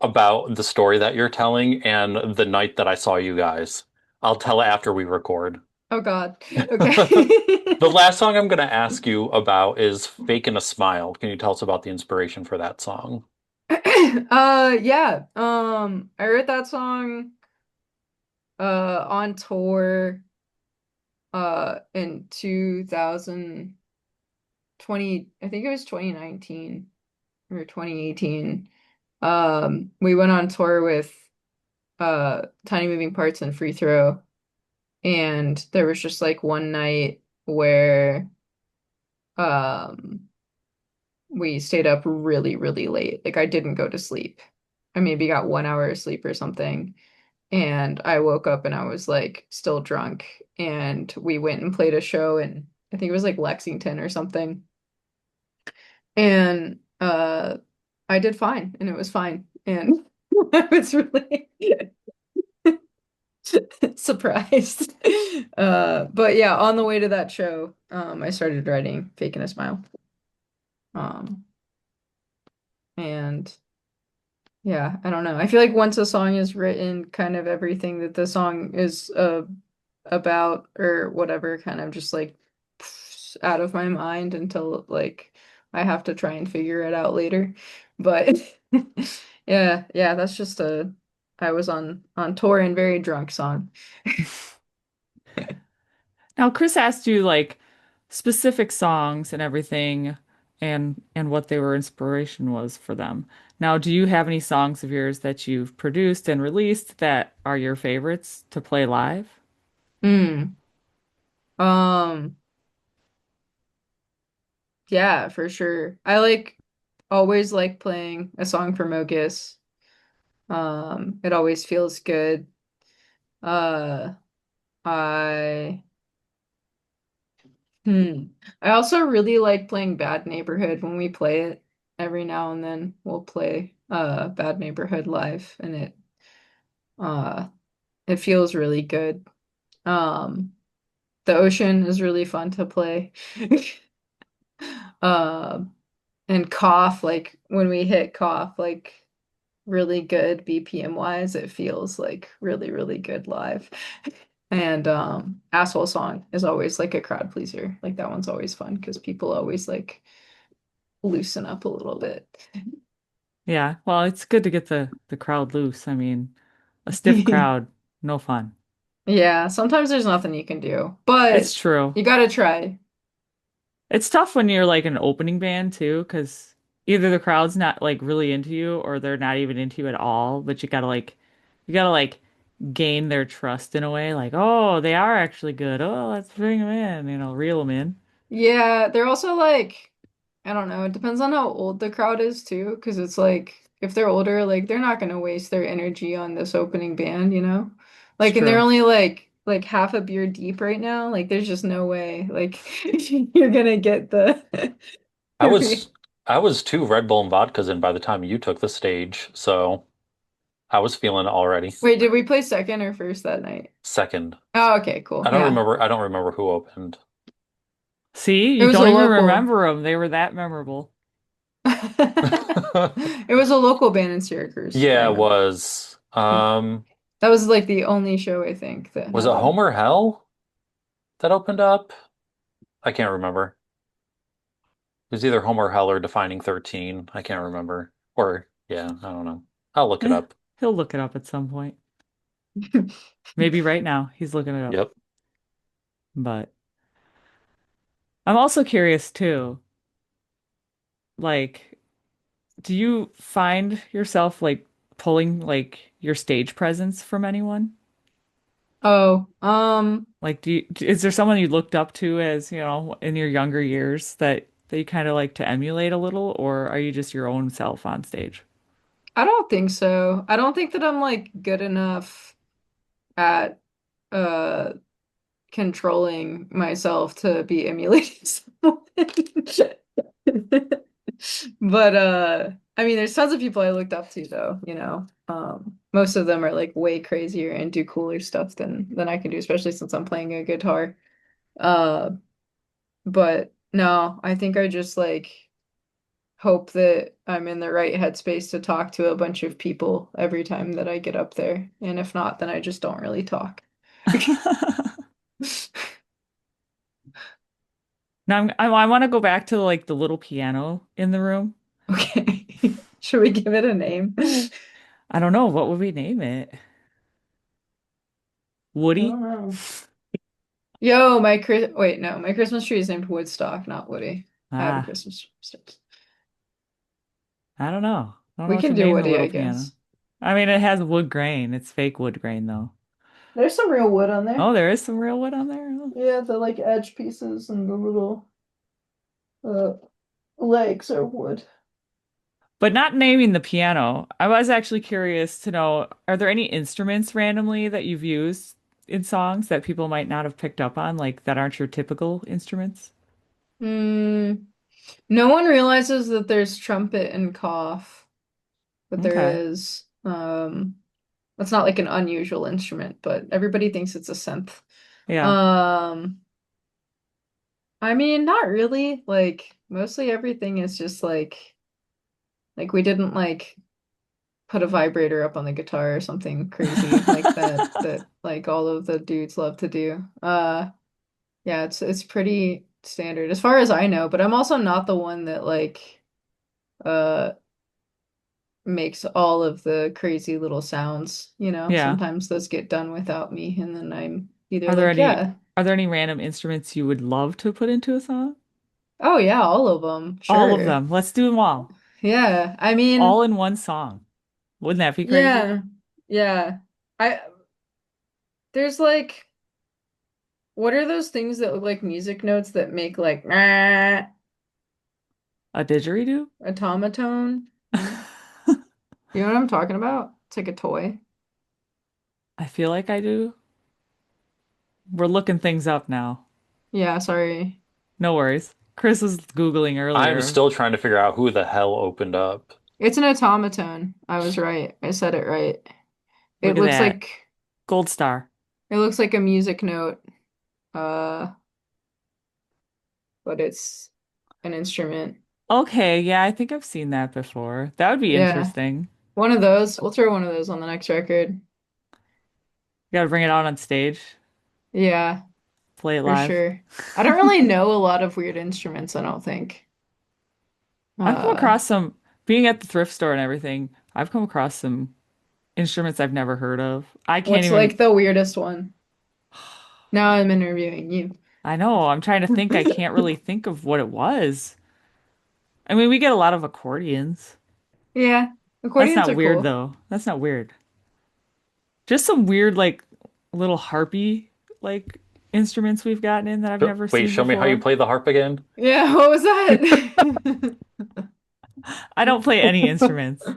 S3: about the story that you're telling and the night that I saw you guys. I'll tell it after we record.
S1: Oh God.
S3: The
S1: Okay.
S3: last song I'm going to ask you about is Fakin' a Smile. Can you tell us about the inspiration for that song?
S1: Yeah. I wrote that song on tour in 2020, I think it was 2019 or 2018. We went on tour with Tiny Moving Parts and Free Throw, and there was just like one night where um we stayed up really, really late. Like I didn't go to sleep. I maybe got 1 hour of sleep or something. And I woke up and I was like still drunk. And we went and played a show in, I think it was like Lexington or something. And I did fine and it was fine. And I was really surprised. But yeah, on the way to that show, I started writing Faking a Smile. Um, and Yeah, I don't know. I feel like once a song is written, kind of everything that the song is about or whatever kind of just like out of my mind until like I have to try and figure it out later. But yeah, that's just a I was on tour and very drunk song.
S2: Now, Chris asked you like specific songs and everything and what they were inspiration was for them. Now, do you have any songs of yours that you've produced and released that are your favorites to play live?
S1: Mm. Um, yeah, for sure. I like always like playing a song for Mogis. It always feels good. Uh, I hmm. I also really like playing Bad Neighborhood when we play it. Every now and then we'll play Bad Neighborhood live and uh it feels really good. Um the ocean is really fun to play. Um and cough, like when we hit cough, like really good BPM wise, it feels like really, really good live. And Asshole Song is always like a crowd pleaser. Like that one's always fun because people always like loosen up a little bit.
S2: Yeah, well, it's good to get the crowd loose. I mean, a stiff crowd, no fun.
S1: Yeah, sometimes there's nothing you can do,
S2: It's
S1: but
S2: true.
S1: you gotta try.
S2: It's tough when you're like an opening band too, because either the crowd's not like really into you or they're not even into you at all, but you gotta like gain their trust in a way, like, oh, they are actually good. Oh, let's bring them in, reel them in.
S1: Yeah, they're also like, I don't know, it depends on how old the crowd is too, because it's like if they're older, like they're not gonna waste their energy on this opening band, you know?
S2: It's
S1: Like, and they're
S2: true.
S1: only like half a beer deep right now. Like, there's just no way like you're gonna get the
S3: I was I was two Red Bull and vodkas in by the time you took the stage, so I was feeling it already.
S1: Wait, did we play second or first that night?
S3: Second.
S1: Oh, okay, cool. Yeah.
S3: I don't remember who opened.
S2: See,
S1: It
S2: you
S1: was
S2: don't
S1: a
S2: even
S1: local.
S2: remember them. They were that memorable.
S1: It was a local band in Syracuse. I
S3: Yeah, it
S1: remember.
S3: was.
S1: That was like the only show I think that
S3: Was
S1: had
S3: it
S1: a.
S3: Homer Hell that opened up? I can't remember. It was either Homer Hell or Defining 13. I can't remember. Or yeah, I don't know. I'll look it
S2: Eh,
S3: up.
S2: he'll look it up at some point. Maybe right now he's looking it up.
S3: Yep.
S2: But I'm also curious too. Like, do you find yourself like pulling like your stage presence from anyone?
S1: Oh,
S2: Like, is there someone you looked up to as, in your younger years that you kind of like to emulate a little, or are you just your own self on stage?
S1: I don't think so. I don't think that I'm like good enough at uh controlling myself to be emulating someone. But I mean there's tons of people I looked up to though, you know. Most of them are like way crazier and do cooler stuff than I can do, especially since I'm playing a guitar. Uh but no, I think I just like hope that I'm in the right headspace to talk to a bunch of people every time that I get up there. And if not, then I just don't really talk.
S2: Now I want to go back to like the little piano in the room.
S1: Okay. Should we give it a name?
S2: I don't know, what would we name it?
S1: I
S2: Woody?
S1: don't know. Yo, my Chris wait, no, my Christmas tree is named Woodstock, not Woody. I have a
S2: Ah,
S1: Christmas tree.
S2: I don't know. I don't know
S1: We
S2: what to
S1: can do
S2: name the
S1: Woody,
S2: little
S1: I
S2: piano.
S1: guess.
S2: I mean, it has wood grain. It's fake wood grain though.
S1: There's some real wood on there.
S2: Oh, there is some real wood on there. Oh.
S1: Yeah, the like edge pieces and the little uh legs are wood.
S2: But not naming the piano. I was actually curious to know, are there any instruments randomly that you've used in songs that people might not have picked up on, like that aren't your typical instruments?
S1: Hmm. No one realizes that there's trumpet and cough, but there
S2: Okay.
S1: is. That's not like an unusual instrument, but everybody thinks it's a synth.
S2: Yeah.
S1: Um, I mean, not really. Like mostly everything is just like we didn't like put a vibrator up on the guitar or something crazy like that like all of the dudes love to do. Yeah, it's pretty standard as far as I know, but I'm also not the one that like uh makes all of the crazy little sounds, you know.
S2: Yeah.
S1: Sometimes those get done without me and then I'm either
S2: Are there
S1: like,
S2: any
S1: yeah,
S2: are there any random instruments you would love to put into a song?
S1: oh yeah, all of them,
S2: All of
S1: sure.
S2: them. Let's do them all.
S1: Yeah, I
S2: All
S1: mean,
S2: in one song. Wouldn't that be crazy?
S1: yeah, yeah. I there's like what are those things that look like music notes that make like
S2: A didgeridoo?
S1: automaton? You know what I'm talking about? It's like a toy.
S2: I feel like I do. We're looking things up now.
S1: Yeah, sorry.
S2: No worries. Chris was Googling
S3: I'm
S2: earlier.
S3: still trying to figure out who the hell opened up.
S1: It's an automaton. I was right. I said it right.
S2: Look
S1: It
S2: at
S1: looks
S2: that.
S1: like
S2: Gold star.
S1: it looks like a music note, uh, but it's an instrument.
S2: Okay, yeah, I think I've seen that before. That would be
S1: Yeah.
S2: interesting.
S1: One of those. We'll throw one of those on the next record.
S2: You gotta bring it out on stage,
S1: Yeah,
S2: play it
S1: for
S2: live.
S1: sure. I don't really know a lot of weird instruments, I don't think.
S2: I've come
S1: Uh,
S2: across some, being at the thrift store and everything, I've come across some instruments I've never heard of. I can't
S1: what's
S2: even,
S1: like the weirdest one? Now I'm interviewing you.
S2: I know, I'm trying to think. I can't really think of what it was. I mean, we get a lot of accordions.
S1: Yeah,
S2: That's
S1: accordions
S2: not
S1: are
S2: weird
S1: cool.
S2: though. That's not weird. Just some weird, like, little harpy, like, instruments we've gotten in that I've never
S3: Wait,
S2: seen
S3: show me how you
S2: before.
S3: play the harp again.
S1: Yeah, what was that?
S2: I don't play any instruments.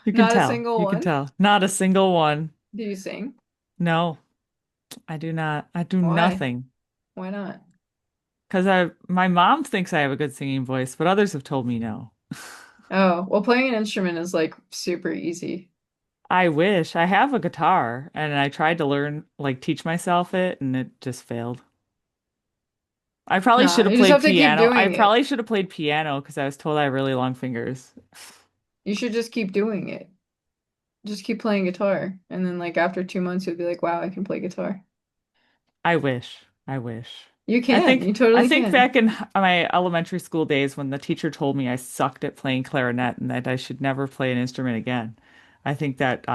S2: You can
S1: Not a
S2: tell.
S1: single
S2: You can
S1: one?
S2: tell. Not a single one.
S1: Do you sing?
S2: No, I do not. I do
S1: Why?
S2: nothing.
S1: Why not?
S2: Because my mom thinks I have a good singing voice, but others have told me no.
S1: Oh, well, playing an instrument is like super easy.
S2: I wish. I have a guitar and I tried to learn, like teach myself it, and it just failed. I probably should
S1: Nah,
S2: have
S1: you just
S2: played
S1: have to keep
S2: piano. I
S1: doing it.
S2: probably should have played piano because I was told I have really long fingers.
S1: You should just keep doing it. Just keep playing guitar. And then like after 2 months, you'll be like, wow, I can play guitar.
S2: I wish. I wish.
S1: You
S2: I
S1: can.
S2: think
S1: You
S2: I
S1: totally
S2: think
S1: can.
S2: back in my elementary school days when the teacher told me I sucked at playing clarinet and that I should never play an instrument again. I think that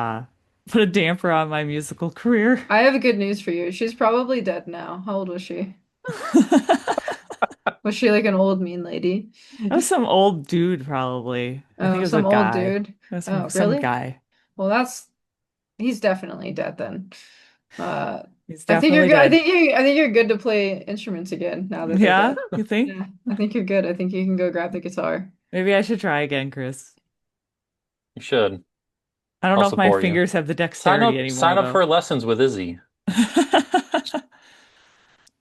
S2: put a damper on my musical career.
S1: I have good news for you. She's probably dead now. How old was she? Was she like an old mean lady?
S2: That was some old dude, probably. I think
S1: Oh,
S2: it was a
S1: some old
S2: guy.
S1: dude.
S2: It was some
S1: Oh,
S2: some
S1: really?
S2: guy.
S1: Well, that's He's definitely dead then. Uh,
S2: He's
S1: I think you're
S2: definitely
S1: good.
S2: dead.
S1: I think you're good to play instruments again now that they're
S2: Yeah,
S1: dead.
S2: you think?
S1: Yeah, I think you're good. I think you can go grab the guitar.
S2: Maybe I should try again, Chris.
S3: You should.
S2: I don't
S3: I'll
S2: know if my
S3: support you.
S2: fingers have the dexterity
S3: Sign
S2: anymore,
S3: up
S2: though.
S3: for lessons with Izzy.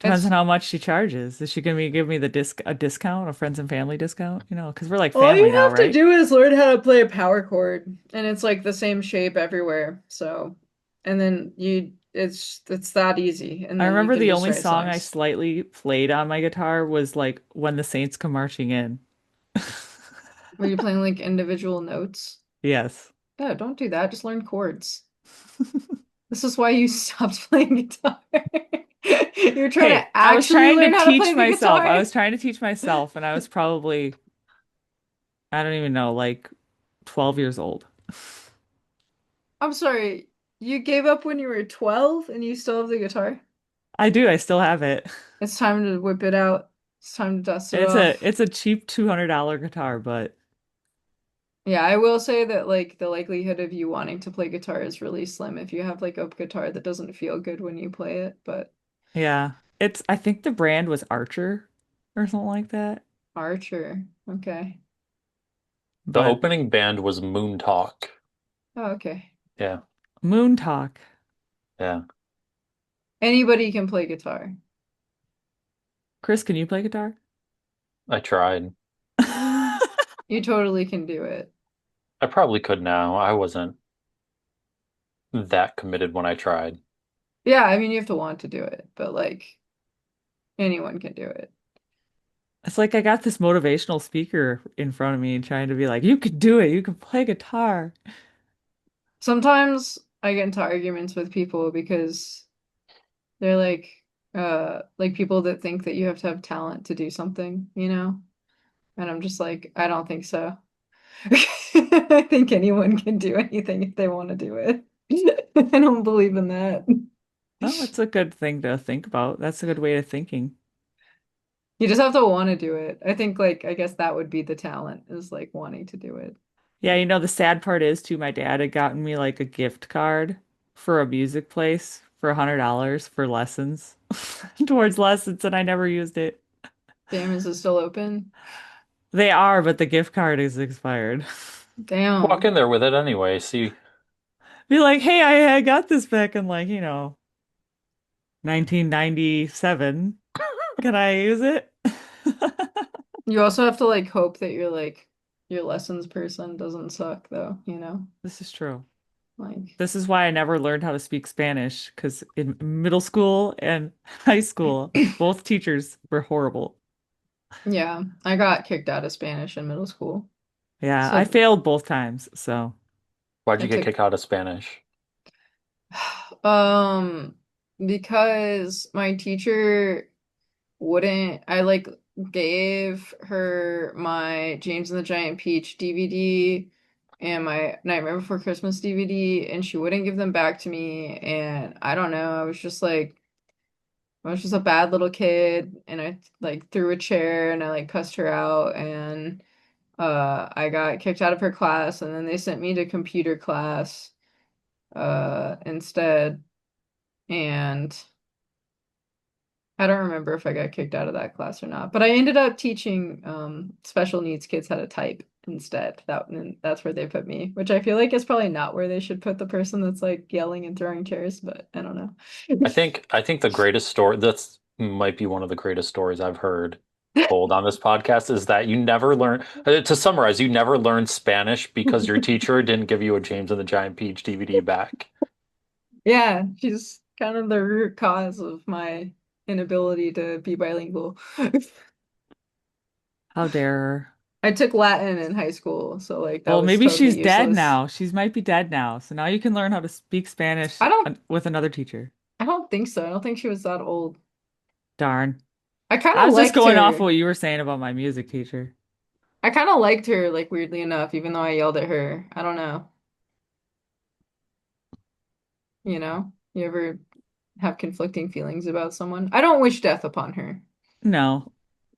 S2: Depends on
S1: It's
S2: how much she charges. Is she gonna give me a discount, a friends and family discount? Because we're like
S1: all
S2: family
S1: you
S2: now,
S1: have to
S2: right?
S1: do is learn how to play a power chord, and it's like the same shape everywhere. So, and then it's that easy, and
S2: I
S1: then you
S2: remember
S1: can
S2: the
S1: just
S2: only
S1: write
S2: song I
S1: songs.
S2: slightly played on my guitar was like When the Saints Come Marching In.
S1: Were you playing like individual notes?
S2: Yes.
S1: No, don't do that. Just learn chords. This is why you stopped playing guitar. You're trying to
S2: Hey, I was
S1: actually
S2: trying to
S1: learn how to
S2: teach
S1: play the
S2: myself. I
S1: guitar.
S2: was trying to teach myself, and I was probably, I don't even know, like 12 years old.
S1: I'm sorry, you gave up when you were 12 and you still have the guitar?
S2: I do, I still have it.
S1: It's time to whip it out. It's time to dust it
S2: It's a
S1: off.
S2: it's a cheap $200 guitar, but
S1: Yeah, I will say that like the likelihood of you wanting to play guitar is really slim if you have like a guitar that doesn't feel good when you play it, but
S2: yeah. I think the brand was Archer or something like that.
S1: Archer. Okay.
S3: The
S2: But
S3: opening band was Moon Talk.
S1: Oh, okay.
S3: Yeah,
S2: Moon Talk.
S3: yeah.
S1: Anybody can play guitar.
S2: Chris, can you play guitar?
S3: I tried.
S1: You totally can do it.
S3: I probably could now. I wasn't that committed when I tried.
S1: Yeah, I mean you have to want to do it, but like anyone can do it.
S2: It's like I got this motivational speaker in front of me and trying to be like, you could do it. You can play guitar.
S1: Sometimes I get into arguments with people because they're like people that think that you have to have talent to do something, you know? And I'm just like, I don't think so. I think anyone can do anything if they want to do it. I don't believe in that.
S2: Well, it's a good thing to think about. That's a good way of thinking.
S1: You just have to want to do it. I think like I guess that would be the talent is like wanting to do it.
S2: Yeah, the sad part is too, my dad had gotten me like a gift card for a music place for $100 for lessons, towards lessons, and I never used it.
S1: Damn, is it still open?
S2: They are, but the gift card is expired.
S3: Walk
S1: Damn.
S3: in there with it anyway. See,
S2: Be like, hey, I got this back in like, 1997. Can I use it?
S1: You also have to like hope that your lessons person doesn't suck though, you know?
S2: This is true.
S1: Like
S2: This is why I never learned how to speak Spanish, because in middle school and high school, both teachers were horrible.
S1: yeah, I got kicked out of Spanish in middle school.
S2: Yeah, I
S1: So
S2: failed both times, so
S3: why'd
S1: I
S3: you get
S1: took
S3: kicked out of Spanish?
S1: um because my teacher wouldn't I like gave her my James and the Giant Peach DVD and my Nightmare Before Christmas DVD and she wouldn't give them back to me and I don't know, I was just a bad little kid and I like threw a chair and I like cussed her out and I got kicked out of her class and then they sent me to computer class instead and I don't remember if I got kicked out of that class or not, but I ended up teaching special needs kids how to type instead. And that's where they put me, which I feel like is probably not where they should put the person that's like yelling and throwing chairs, but I don't know.
S3: I think the greatest story that's might be one of the greatest stories I've heard told on this podcast is that you never learn, to summarize, you never learned Spanish because your teacher didn't give you a James and the Giant Peach DVD back.
S1: Yeah, she's kind of the root cause of my inability to be bilingual.
S2: how dare her.
S1: I took Latin in high school, so like that
S2: Well,
S1: was
S2: maybe
S1: totally
S2: she's dead
S1: useless.
S2: now. She might be dead now. So now you can learn how to speak Spanish
S1: I don't
S2: with another teacher.
S1: I don't think so. I don't think she was that old.
S2: Darn.
S1: I kind
S2: I
S1: of
S2: was just
S1: liked
S2: going off
S1: her.
S2: what you were saying about my music teacher.
S1: I kind of liked her, like weirdly enough, even though I yelled at her. I don't know. You know? You ever have conflicting feelings about someone? I don't wish death upon her.
S2: No.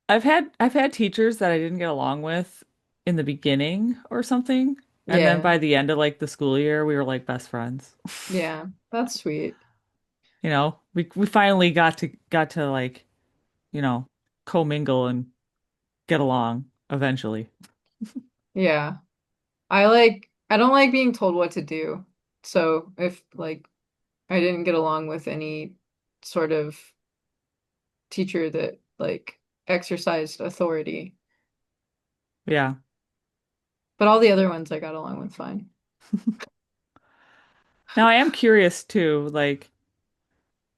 S2: I've had teachers that I didn't get along with in the beginning or something. And then
S1: Yeah.
S2: by the end of like the school year, we were like best friends.
S1: Yeah. That's sweet.
S2: You know, we finally got to like, you know, commingle and get along eventually.
S1: Yeah. I don't like being told what to do. So if like I didn't get along with any sort of teacher that like exercised authority,
S2: Yeah.
S1: but all the other ones I got along with fine.
S2: Now I am curious too, like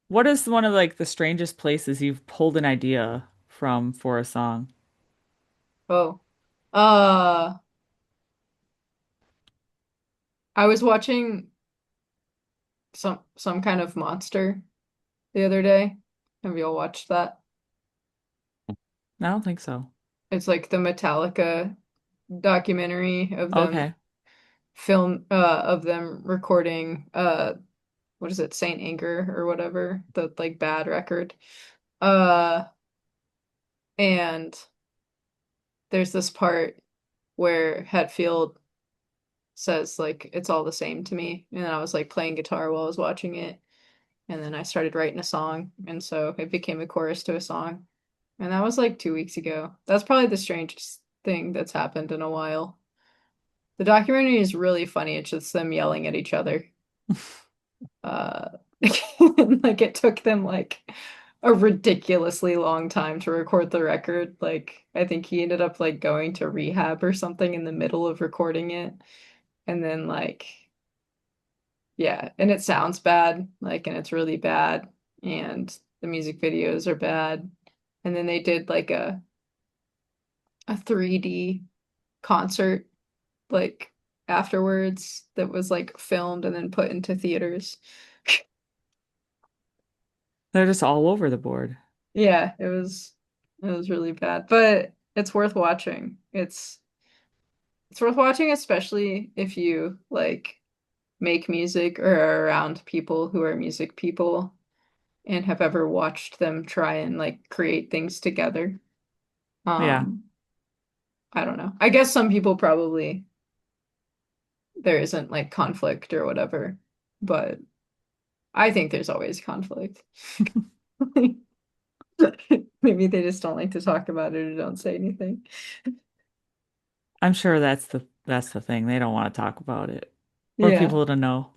S2: what is one of like the strangest places you've pulled an idea from for a song?
S1: Oh. Uh, I was watching some kind of monster the other day. Have you all watched that?
S2: I don't think so.
S1: It's like the Metallica documentary
S2: Okay.
S1: of them recording what is it, Saint Anger or whatever, the like bad record. Uh and there's this part where Hetfield says like it's all the same to me. And then I was like playing guitar while I was watching it. And then I started writing a song. And so it became a chorus to a song. And that was like 2 weeks ago. That's probably the strangest thing that's happened in a while. The documentary is really funny. It's just them yelling at each other. Uh, like it took them like a ridiculously long time to record the record. Like I think he ended up like going to rehab or something in the middle of recording it. And then like yeah, and it sounds bad, like and it's really bad and the music videos are bad. And then they did like a 3D concert like afterwards that was like filmed and then put into theaters.
S2: They're just all over the board.
S1: Yeah, it was really bad, but it's worth watching. It's worth watching especially if you like make music or are around people who are music people and have ever watched them try and like create things together.
S2: Yeah.
S1: Um, I don't know. I guess some people probably there isn't like conflict or whatever, but I think there's always conflict. Maybe they just don't like to talk about it or don't say anything.
S2: I'm sure that's the thing. They don't want to talk about it or
S1: Yeah,
S2: people to know.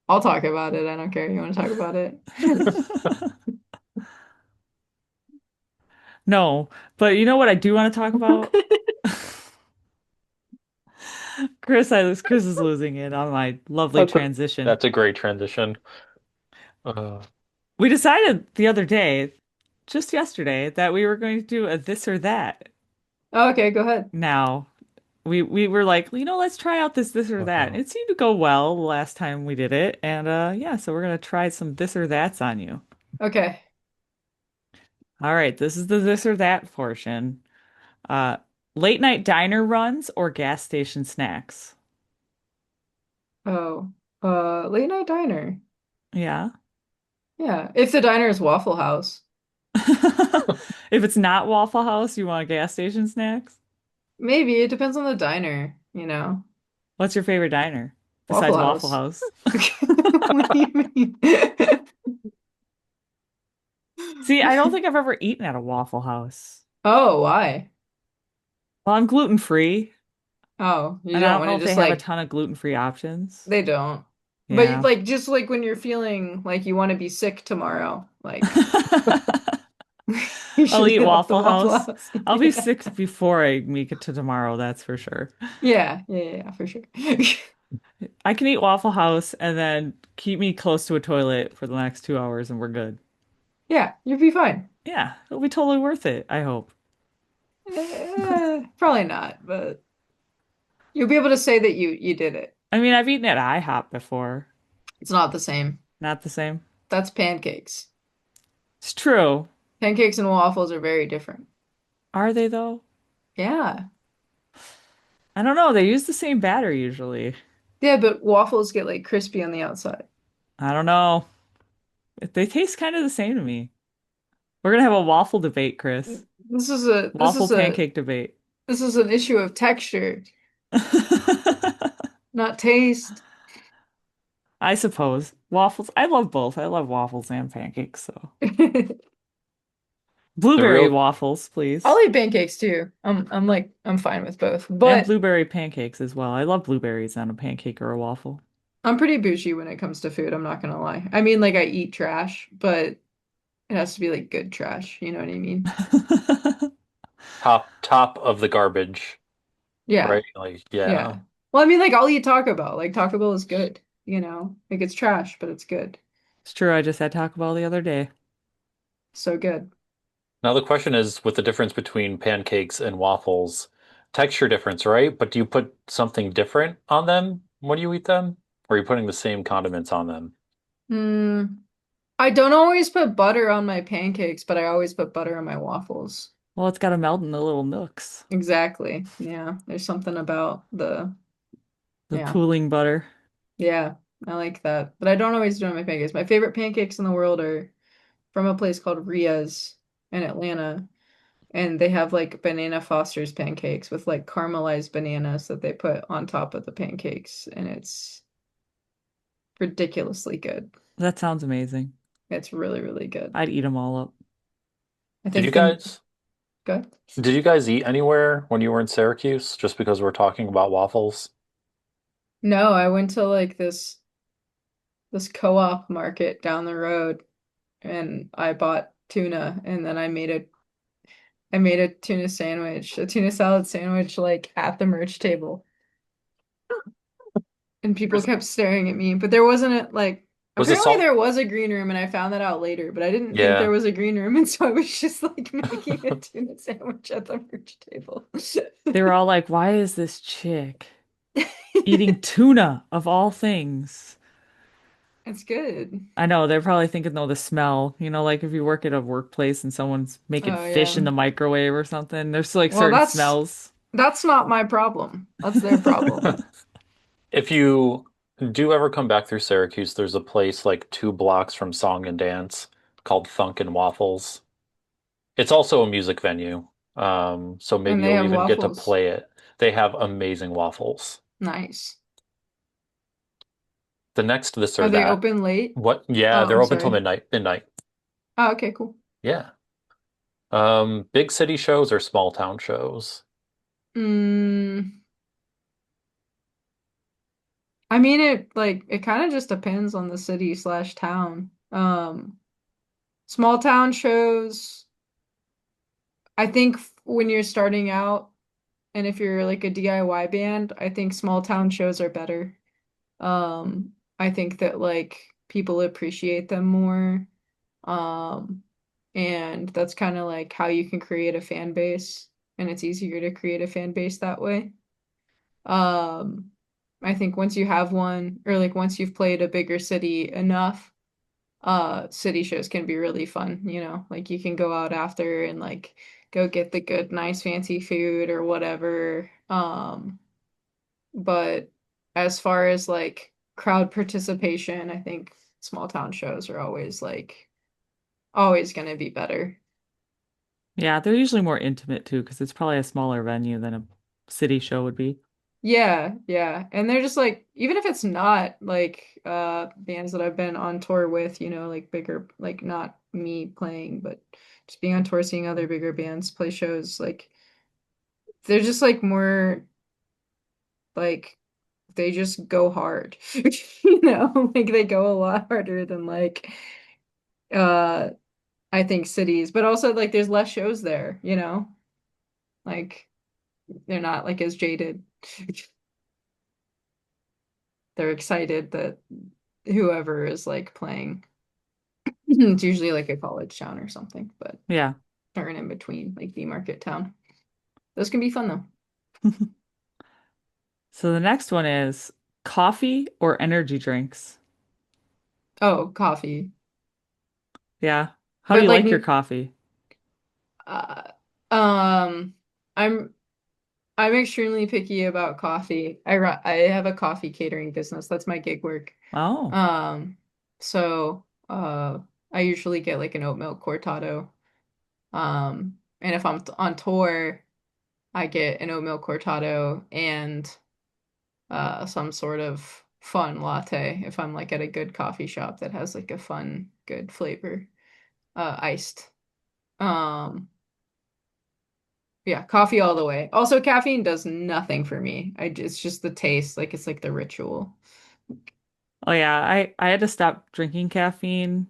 S1: I'll talk about it. I don't care. You want to talk about it?
S2: No, but you know what I do want to talk about? Chris is losing it on my lovely
S3: That's a
S2: transition.
S3: that's a great transition. Uh,
S2: We decided the other day, just yesterday, that we were going to do a this or that.
S1: Oh, okay, go ahead.
S2: Now, we were like, let's try out this or that.
S3: uh
S2: It seemed to go well the last time we did it. And yeah, so we're gonna try some this or that's on you.
S1: Okay.
S2: All right, this is the this or that portion. Uh, late night diner runs or gas station snacks?
S1: Oh, late night diner.
S2: Yeah.
S1: Yeah, if the diner is Waffle House,
S2: If it's not Waffle House, you want gas station snacks?
S1: maybe it depends on the diner, you know.
S2: What's your favorite diner besides
S1: Waffle
S2: Waffle
S1: House.
S2: House?
S1: What do you mean?
S2: See, I don't think I've ever eaten at a Waffle House.
S1: Oh, why?
S2: Well, I'm gluten free,
S1: Oh, you
S2: and I
S1: don't
S2: don't
S1: want
S2: know
S1: to
S2: if they
S1: just
S2: have a
S1: like
S2: ton of gluten-free options.
S1: they don't. But
S2: Yeah.
S1: like just like when you're feeling like you want to be sick tomorrow, like you
S2: I'll
S1: should
S2: eat
S1: hit up the
S2: Waffle
S1: Waffle
S2: House.
S1: House.
S2: I'll be
S1: Yeah.
S2: sick before I make it to tomorrow, that's for sure.
S1: Yeah, for sure.
S2: I can eat Waffle House and then keep me close to a toilet for the next 2 hours and we're good.
S1: Yeah, you'll be fine.
S2: Yeah, it'll be totally worth it, I hope.
S1: Probably not, but you'll be able to say that you did it.
S2: I mean, I've eaten at IHOP before.
S1: It's not the same.
S2: Not the same.
S1: That's pancakes.
S2: It's true.
S1: Pancakes and waffles are very different.
S2: Are they though?
S1: Yeah.
S2: I don't know. They use the same batter usually.
S1: Yeah, but waffles get like crispy on the outside.
S2: I don't know. They taste kind of the same to me. We're gonna have a waffle debate, Chris.
S1: This is a this
S2: Waffle
S1: is a
S2: pancake debate.
S1: this is an issue of texture. not taste.
S2: I suppose. Waffles. I love both. I love waffles and pancakes, so.
S3: The
S2: Blueberry
S3: real
S2: waffles,
S1: I'll
S2: please.
S1: eat pancakes too. I'm fine with both.
S2: And
S1: But
S2: blueberry pancakes as well. I love blueberries on a pancake or a waffle.
S1: I'm pretty bougie when it comes to food, I'm not gonna lie. I mean, like I eat trash, but it has to be like good trash, you know what I mean?
S3: top of the garbage,
S1: Yeah.
S3: right? Like, yeah.
S1: Yeah. Well, I mean, like I'll eat Taco Bell. Like Taco Bell is good, you know? Like it's trash, but it's good.
S2: It's true. I just had Taco Bell the other day.
S1: So good.
S3: Now the question is with the difference between pancakes and waffles, texture difference, right? But do you put something different on them when you eat them? Or are you putting the same condiments on them?
S1: Hmm. I don't always put butter on my pancakes, but I always put butter on my waffles.
S2: Well, it's got to melt in the little nooks.
S1: Exactly. Yeah. There's something about
S2: The
S1: yeah.
S2: pooling butter.
S1: Yeah. I like that. But I don't always do it on my pancakes. My favorite pancakes in the world are from a place called Ria's in Atlanta. And they have like banana Foster's pancakes with like caramelized bananas that they put on top of the pancakes. And it's ridiculously good.
S2: That sounds amazing.
S1: It's really, really good.
S2: I'd eat them all up.
S1: I
S3: Did you
S1: think the
S3: guys
S1: good.
S3: did you guys eat anywhere when you were in Syracuse just because we're talking about waffles?
S1: No, I went to like this co-op market down the road and I bought tuna and then I made a tuna sandwich, a tuna salad sandwich like at the merch table. And people
S3: Was
S1: kept staring at me, but there wasn't a like
S3: was it
S1: apparently
S3: salt?
S1: there was a green room and I found that out later, but I didn't think there
S3: Yeah.
S1: was a green room and so I was just like making a tuna sandwich at the merch table.
S2: They were all like, why is this chick eating tuna of all things?
S1: It's good.
S2: I know, they're probably thinking though the smell, like if you work at a workplace and someone's making
S1: Oh
S2: fish
S1: yeah.
S2: in the microwave or something, there's like
S1: Well,
S2: certain smells.
S1: that's not my problem. That's their problem.
S3: If you do ever come back through Syracuse, there's a place like 2 blocks from Song and Dance called Thunk and Waffles. It's also a music venue. So
S1: And
S3: maybe
S1: they
S3: you'll
S1: have
S3: even get to
S1: waffles.
S3: play it. They have amazing waffles.
S1: Nice.
S3: The next this
S1: Are
S3: or
S1: they
S3: that.
S1: open late?
S3: What? Yeah,
S1: Oh,
S3: they're
S1: I'm
S3: open till
S1: sorry.
S3: midnight. Midnight.
S1: Oh, okay, cool.
S3: Yeah. Big city shows or small town shows?
S1: Mm, I mean it kind of just depends on the city slash town. Small town shows, I think when you're starting out and if you're like a DIY band, I think small town shows are better. I think that like people appreciate them more. Um, and that's kind of like how you can create a fan base, and it's easier to create a fan base that way. Um, I think once you have one, or like once you've played a bigger city enough, city shows can be really fun, you know, like you can go out after and like go get the good, nice, fancy food or whatever. But as far as like crowd participation, I think small town shows are always like always going to be better.
S2: Yeah, they're usually more intimate too, because it's probably a smaller venue than a city show would be.
S1: Yeah, yeah. And they're just like even if it's not like bands that I've been on tour with, you know, like bigger like not me playing, but just being on tour seeing other bigger bands play shows, like they're just like more like they just go hard. You know, like they go a lot harder than like uh I think cities, but also like there's less shows there, you know? Like they're not like as jaded. They're excited that whoever is like playing. It's usually like a college town or something, but
S2: Yeah.
S1: turn in between like the market town. Those can be fun though.
S2: So the next one is coffee or energy drinks.
S1: Oh, coffee.
S2: Yeah. How do
S1: But
S2: you
S1: like
S2: like your coffee?
S1: uh um I'm I'm extremely picky about coffee. I have a coffee catering business. That's my gig work.
S2: Oh,
S1: Um so I usually get like an oat milk cortado. And if I'm on tour, I get an oatmeal cortado and some sort of fun latte if I'm like at a good coffee shop that has like a fun, good flavor, iced. Um, yeah, coffee all the way. Also, caffeine does nothing for me. It's just the taste, like it's like the ritual.
S2: Oh yeah, I had to stop drinking caffeine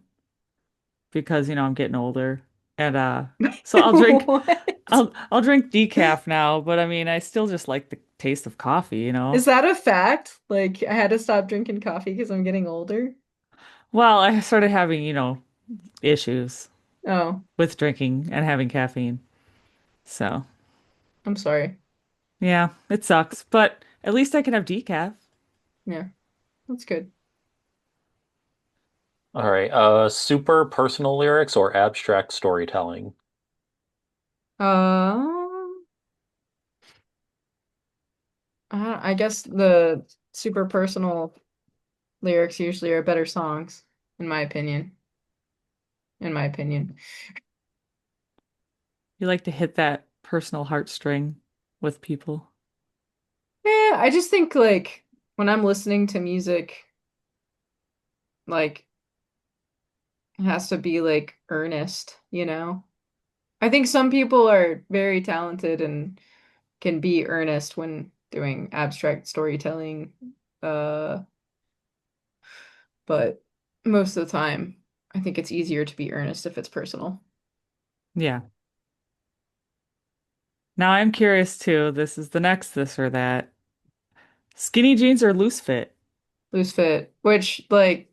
S2: because, I'm getting older. And so
S1: What?
S2: I'll drink decaf now, but I mean, I still just like the taste of coffee.
S1: Is that a fact? Like, I had to stop drinking coffee because I'm getting older.
S2: Well, I started having, issues
S1: Oh,
S2: with drinking and having caffeine. So,
S1: I'm sorry.
S2: yeah, it sucks, but at least I can have decaf.
S1: Yeah, that's good.
S3: All right. Super personal lyrics or abstract storytelling?
S1: Um, I guess the super personal lyrics usually are better songs, in my opinion. In my opinion.
S2: You like to hit that personal heartstring with people.
S1: Yeah, I just think like when I'm listening to music, like it has to be like earnest, you know? I think some people are very talented and can be earnest when doing abstract storytelling. Uh, but most of the time, I think it's easier to be earnest if it's personal.
S2: Yeah. Now I'm curious too. This is the next this or that. Skinny jeans or loose fit?
S1: Loose fit, which like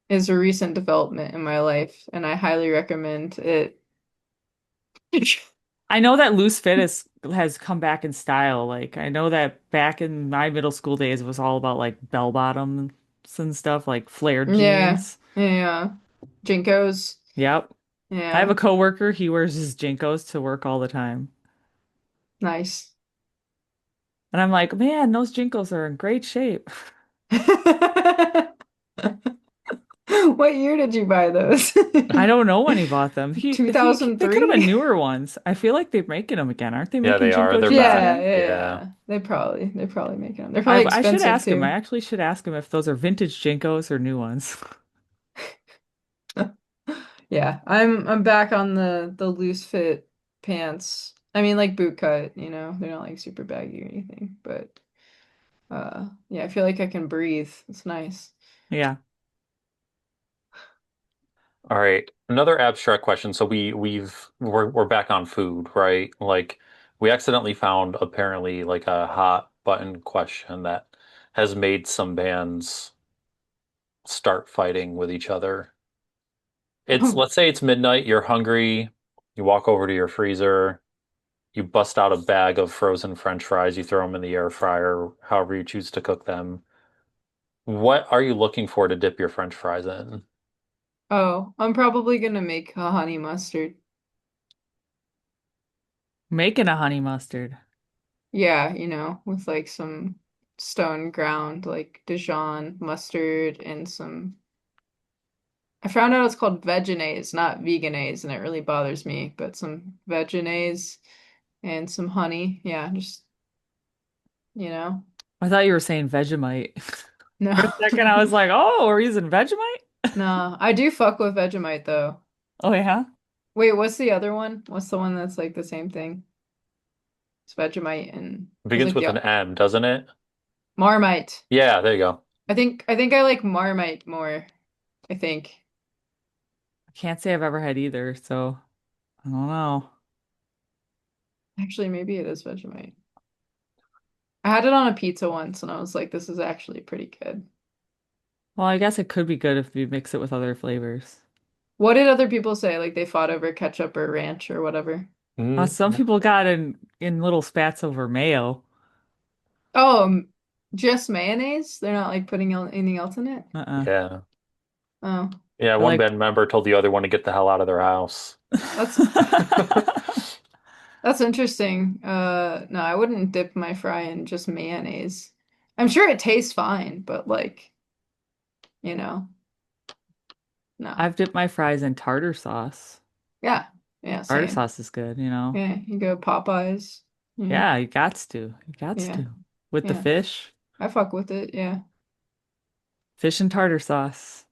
S1: is a recent development in my life, and I highly recommend it.
S2: I know that loose fit has come back in style. Like I know that back in my middle school days it was all about like bell bottoms and stuff, like flared
S1: Yeah,
S2: jeans.
S1: yeah. Jinkos.
S2: Yep. I have
S1: Yeah,
S2: a coworker, he wears his JNCOs to work all the time.
S1: nice.
S2: And I'm like, man, those JNCOs are in great shape.
S1: What year did you buy those?
S2: I don't know when he bought them. They could have been
S1: 2003?
S2: newer ones. I feel like they're making them again. Aren't they
S3: Yeah,
S2: making
S3: they are.
S2: JNCO
S3: They're
S2: jeans
S3: back.
S1: Yeah,
S2: again?
S1: yeah,
S3: Yeah.
S1: yeah. They probably make them. They're probably
S2: I should
S1: expensive
S2: ask him. I
S1: too.
S2: actually should ask him if those are vintage JNCOs or new ones.
S1: Yeah, I'm back on the loose fit pants. I mean like boot cut, you know. They're not like super baggy or anything, but yeah, I feel like I can breathe. It's nice.
S2: Yeah.
S3: All right. Another abstract question. So we're back on food, right? Like we accidentally found apparently like a hot button question that has made some bands start fighting with each other. Let's say it's midnight, you're hungry, you walk over to your freezer, you bust out a bag of frozen French fries, you throw them in the air fryer, however you choose to cook them. What are you looking for to dip your French fries in?
S1: Oh, I'm probably gonna make a honey mustard.
S2: Making a honey mustard.
S1: Yeah, you know, with like some stone ground like Dijon mustard and some I found out it's called Vegenaise, not Vegenaise, and it really bothers me, but some Vegenaise and some honey. Yeah, just, you know.
S2: I thought you were saying Vegemite.
S1: No.
S2: For a second, I was like, oh, we're using Vegemite?
S1: No, I do fuck with Vegemite though.
S2: Oh, yeah?
S1: Wait, what's the other one? What's the one that's like the same thing? It's Vegemite and
S3: It
S1: there's
S3: begins
S1: like
S3: with an
S1: the
S3: M, doesn't it?
S1: Marmite.
S3: Yeah, there you go.
S1: I think I like Marmite more, I think.
S2: I can't say I've ever had either, so I don't know.
S1: Actually, maybe it is Vegemite. I had it on a pizza once and I was like, this is actually pretty good.
S2: Well, I guess it could be good if you mix it with other flavors.
S1: What did other people say? Like they fought over ketchup or ranch or whatever.
S3: Mm,
S2: Some people got in little spats over mayo.
S1: Oh, just mayonnaise? They're not like putting anything else in it?
S2: Uh-uh.
S3: yeah.
S1: Oh,
S3: Yeah,
S2: They're
S3: one
S2: like,
S3: band member told the other one to get the hell out of their house.
S1: that's that's interesting. No, I wouldn't dip my fry in just mayonnaise. I'm sure it tastes fine, but like, you know, no.
S2: I've dipped my fries in tartar sauce.
S1: Yeah. Yeah,
S2: Tartar
S1: same.
S2: sauce is good, you know.
S1: Yeah, you go Popeyes. Yeah,
S2: Yeah, you gots to. You gots
S1: yeah,
S2: to. With the
S1: yeah.
S2: fish,
S1: I fuck with it. Yeah,
S2: fish and tartar sauce.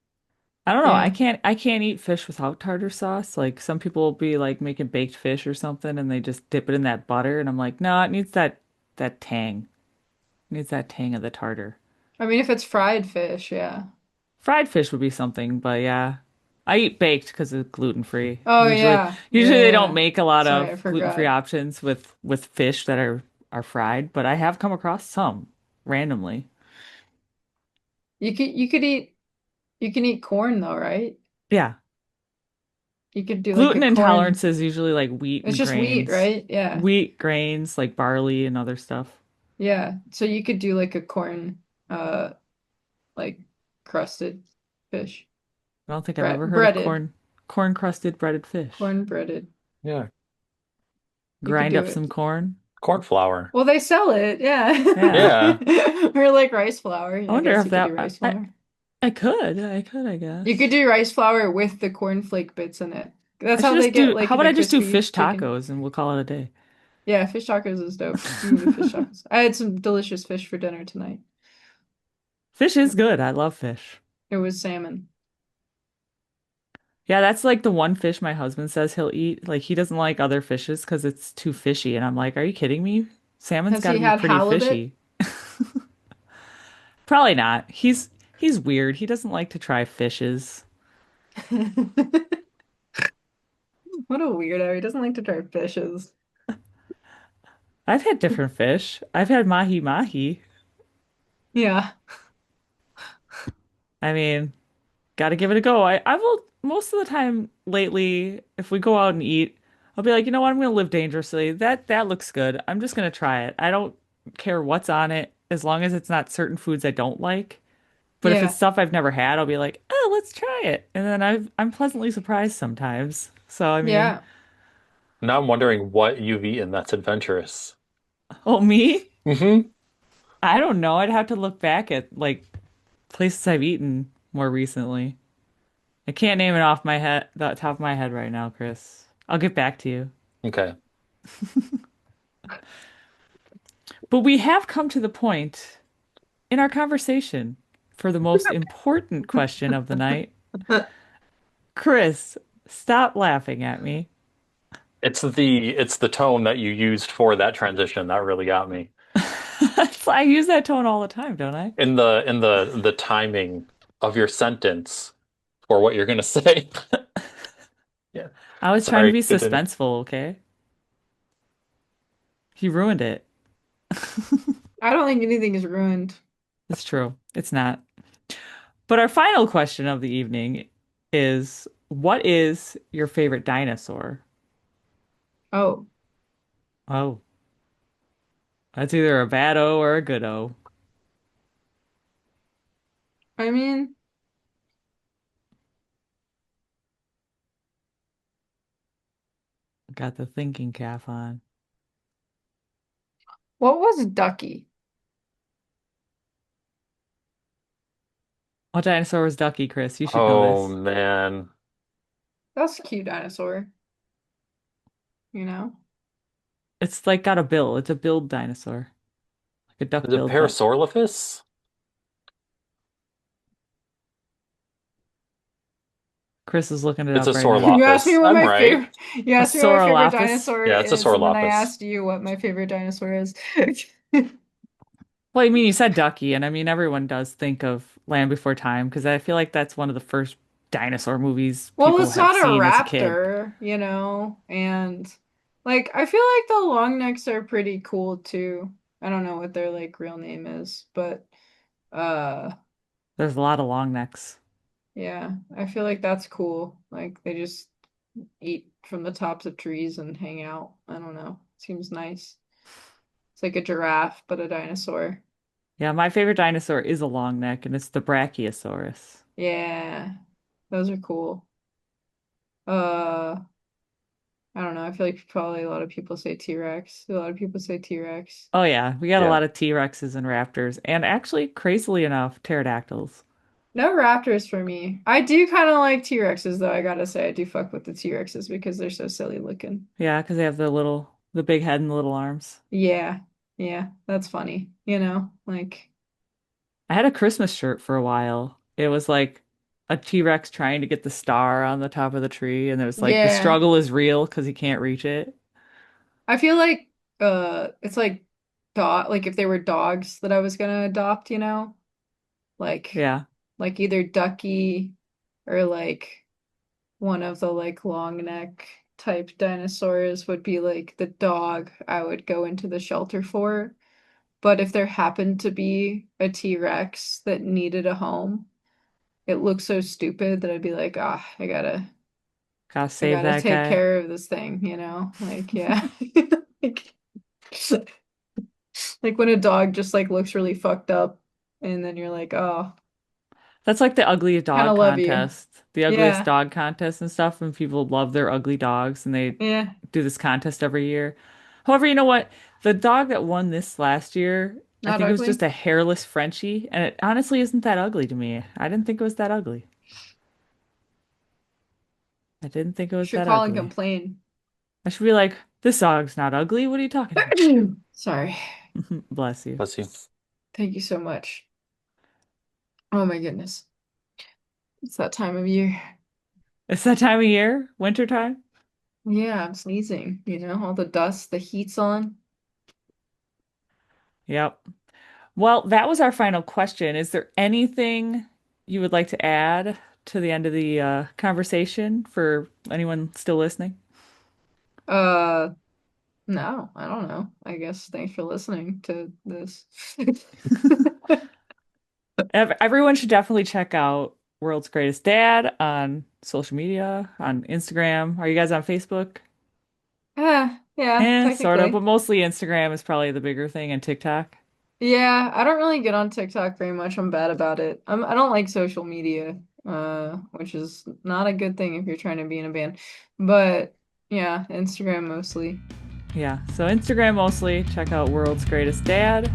S2: I don't know.
S1: yeah.
S2: I can't eat fish without tartar sauce. Like some people will be like making baked fish or something and they just dip it in that butter and I'm like, no, it needs that tang. It needs that tang of the tartar.
S1: I mean, if it's fried fish, yeah.
S2: Fried fish would be something, but yeah. I eat baked because it's gluten free.
S1: Oh yeah, yeah,
S2: Usually they don't
S1: yeah.
S2: make a lot
S1: Sorry, I
S2: of gluten-free
S1: forgot.
S2: options with fish that are fried, but I have come across some randomly.
S1: You can eat corn though, right?
S2: Yeah.
S1: You could do like a
S2: Gluten
S1: corn.
S2: intolerance is usually like wheat
S1: It's
S2: and
S1: just wheat,
S2: grains.
S1: right? Yeah.
S2: Wheat, grains, like barley and other stuff.
S1: Yeah. So you could do like a corn like crusted fish.
S2: I don't think I've ever heard of
S1: Breaded.
S2: corn crusted breaded fish.
S1: Corn breaded.
S3: Yeah.
S1: You could
S2: Grind
S1: do
S2: up some
S1: it.
S2: corn.
S3: Corn flour.
S1: Well, they sell it, yeah.
S2: Yeah.
S3: Yeah.
S1: Or like rice flour.
S2: I
S1: I
S2: wonder
S1: guess
S2: if
S1: you could do
S2: that
S1: rice flour.
S2: I
S1: You could
S2: guess.
S1: do rice flour with the cornflake bits in it.
S2: I
S1: That's
S2: should
S1: how they
S2: just
S1: get
S2: do,
S1: like
S2: how about
S1: the
S2: I just do
S1: crispy
S2: fish
S1: chicken.
S2: tacos and we'll call it a day.
S1: Yeah, fish tacos is dope. You can do fish tacos. I had some delicious fish for dinner tonight.
S2: Fish is good. I love fish.
S1: It was salmon.
S2: Yeah, that's like the one fish my husband says he'll eat. Like he doesn't like other fishes because it's too fishy. And I'm like, are you kidding me? Salmon's
S1: Has
S2: got to
S1: he
S2: be
S1: had
S2: pretty
S1: halibut?
S2: fishy. Probably not. He's weird. He doesn't like to try fishes.
S1: What a weirdo. He doesn't like to try fishes.
S2: I've had different fish. I've had mahi mahi.
S1: Yeah.
S2: I mean, gotta give it a go. I will most of the time lately, if we go out and eat, I'll be like, you know what, I'm gonna live dangerously. That looks good. I'm just gonna try it. I don't care what's on it as long as it's not certain foods I don't like. But if it's
S1: Yeah.
S2: stuff I've never had, I'll be like, oh, let's try it. And then I'm pleasantly surprised sometimes. So I mean,
S1: Yeah.
S3: Now I'm wondering what you've eaten that's adventurous.
S2: oh me?
S3: Hmm.
S2: I don't know. I'd have to look back at like places I've eaten more recently. I can't name it off my head, the top of my head right now, Chris. I'll get back to you.
S3: Okay.
S2: But we have come to the point in our conversation for the most important question of the night. Chris, stop laughing at me.
S3: It's the tone that you used for that transition that really got me.
S2: I use that tone all the time, don't I?
S3: In the timing of your sentence for what you're gonna say. Yeah.
S2: I was trying to
S3: Sorry,
S2: be
S3: continue.
S2: suspenseful, okay? He ruined it.
S1: I don't think anything is ruined.
S2: It's true. It's not. But our final question of the evening is, what is your favorite dinosaur?
S1: Oh,
S2: Oh, that's either a bad O or a good O.
S1: I mean,
S2: Got the thinking cap on.
S1: what was Ducky?
S2: What dinosaur was Ducky, Chris? You should know
S3: Oh
S2: this.
S3: man.
S1: That's a cute dinosaur, you know?
S2: It's like got a bill. It's a billed dinosaur. Like a
S3: Is it
S2: duck-billed duck.
S3: Parasaurolophus?
S2: Chris is looking it
S3: It's a
S2: up right now.
S1: You asked me
S3: Saurolophus.
S1: what
S3: I'm
S1: my
S3: right.
S1: favorite you
S2: A
S1: asked me what my favorite
S2: Saurolophus.
S1: dinosaur
S3: Yeah, it's a
S1: is, and then I
S3: Saurolophus.
S1: asked you what my favorite dinosaur is.
S2: Well, I mean, you said Ducky, and I mean, everyone does think of Land Before Time because I feel like that's one of the first dinosaur movies
S1: Well,
S2: people
S1: it's
S2: have
S1: not a
S2: seen as a kid.
S1: raptor, you know, and like I feel like the long necks are pretty cool too. I don't know what their like real name is, but uh
S2: There's a lot of long necks.
S1: yeah, I feel like that's cool. Like they just eat from the tops of trees and hang out. I don't know. Seems nice. It's like a giraffe, but a dinosaur.
S2: Yeah, my favorite dinosaur is a long neck, and it's the Brachiosaurus.
S1: Yeah, those are cool. Uh, I don't know. I feel like probably a lot of people say T-Rex. A lot of people say T-Rex.
S2: Oh yeah, we got a
S3: Yeah.
S2: lot of T-Rexes and raptors, and actually, crazily enough, pterodactyls.
S1: No raptors for me. I do kind of like T-Rexes though, I gotta say. I do fuck with the T-Rexes because they're so silly looking.
S2: Yeah, because they have the big head and the little arms.
S1: Yeah. Yeah, that's funny, you know? Like,
S2: I had a Christmas shirt for a while. It was like a T-Rex trying to get the star on the top of the tree, and it was like the
S1: yeah.
S2: struggle is real because he can't reach it.
S1: I feel like it's like like if they were dogs that I was gonna adopt, you know? Like
S2: Yeah,
S1: like either Ducky or like one of the like long neck type dinosaurs would be like the dog I would go into the shelter for. But if there happened to be a T-Rex that needed a home, it looks so stupid that I'd be like, ah,
S2: gotta
S1: I
S2: save
S1: gotta
S2: that
S1: take
S2: guy.
S1: care of this thing, you know? Like, yeah. Like, like when a dog just like looks really fucked up and then you're like, oh,
S2: That's like the ugliest
S1: kind
S2: dog
S1: of love you.
S2: contest, the ugliest
S1: Yeah.
S2: dog contest and stuff, and people love their ugly dogs, and they
S1: Yeah.
S2: do this contest every year. However, you know what? The dog that won this last year, I
S1: Not
S2: think it was just
S1: ugly.
S2: a hairless Frenchie, and it honestly isn't that ugly to me. I didn't think it was that ugly. I didn't think it
S1: You
S2: was
S1: should
S2: that
S1: call and
S2: ugly.
S1: complain.
S2: I should be like, this dog's not ugly. What are you talking about?
S1: Sorry.
S2: Bless you.
S3: Bless you.
S1: Thank you so much. Oh my goodness. It's that time of year.
S2: It's that time of year, winter time.
S1: Yeah, I'm sneezing, you know, all the dust, the heat's on.
S2: Yep. Well, that was our final question. Is there anything you would like to add to the end of the conversation for anyone still listening?
S1: Uh, no, I don't know. I guess thanks for listening to this.
S2: Everyone should definitely check out World's Greatest Dad on social media, on Instagram. Are you guys on Facebook?
S1: Yeah,
S2: Sort of, but
S1: technically.
S2: mostly Instagram is probably the bigger thing and TikTok.
S1: Yeah, I don't really get on TikTok very much. I'm bad about it. I don't like social media, which is not a good thing if you're trying to be in a band. But yeah, Instagram mostly.
S2: Yeah, so Instagram mostly. Check out World's Greatest Dad.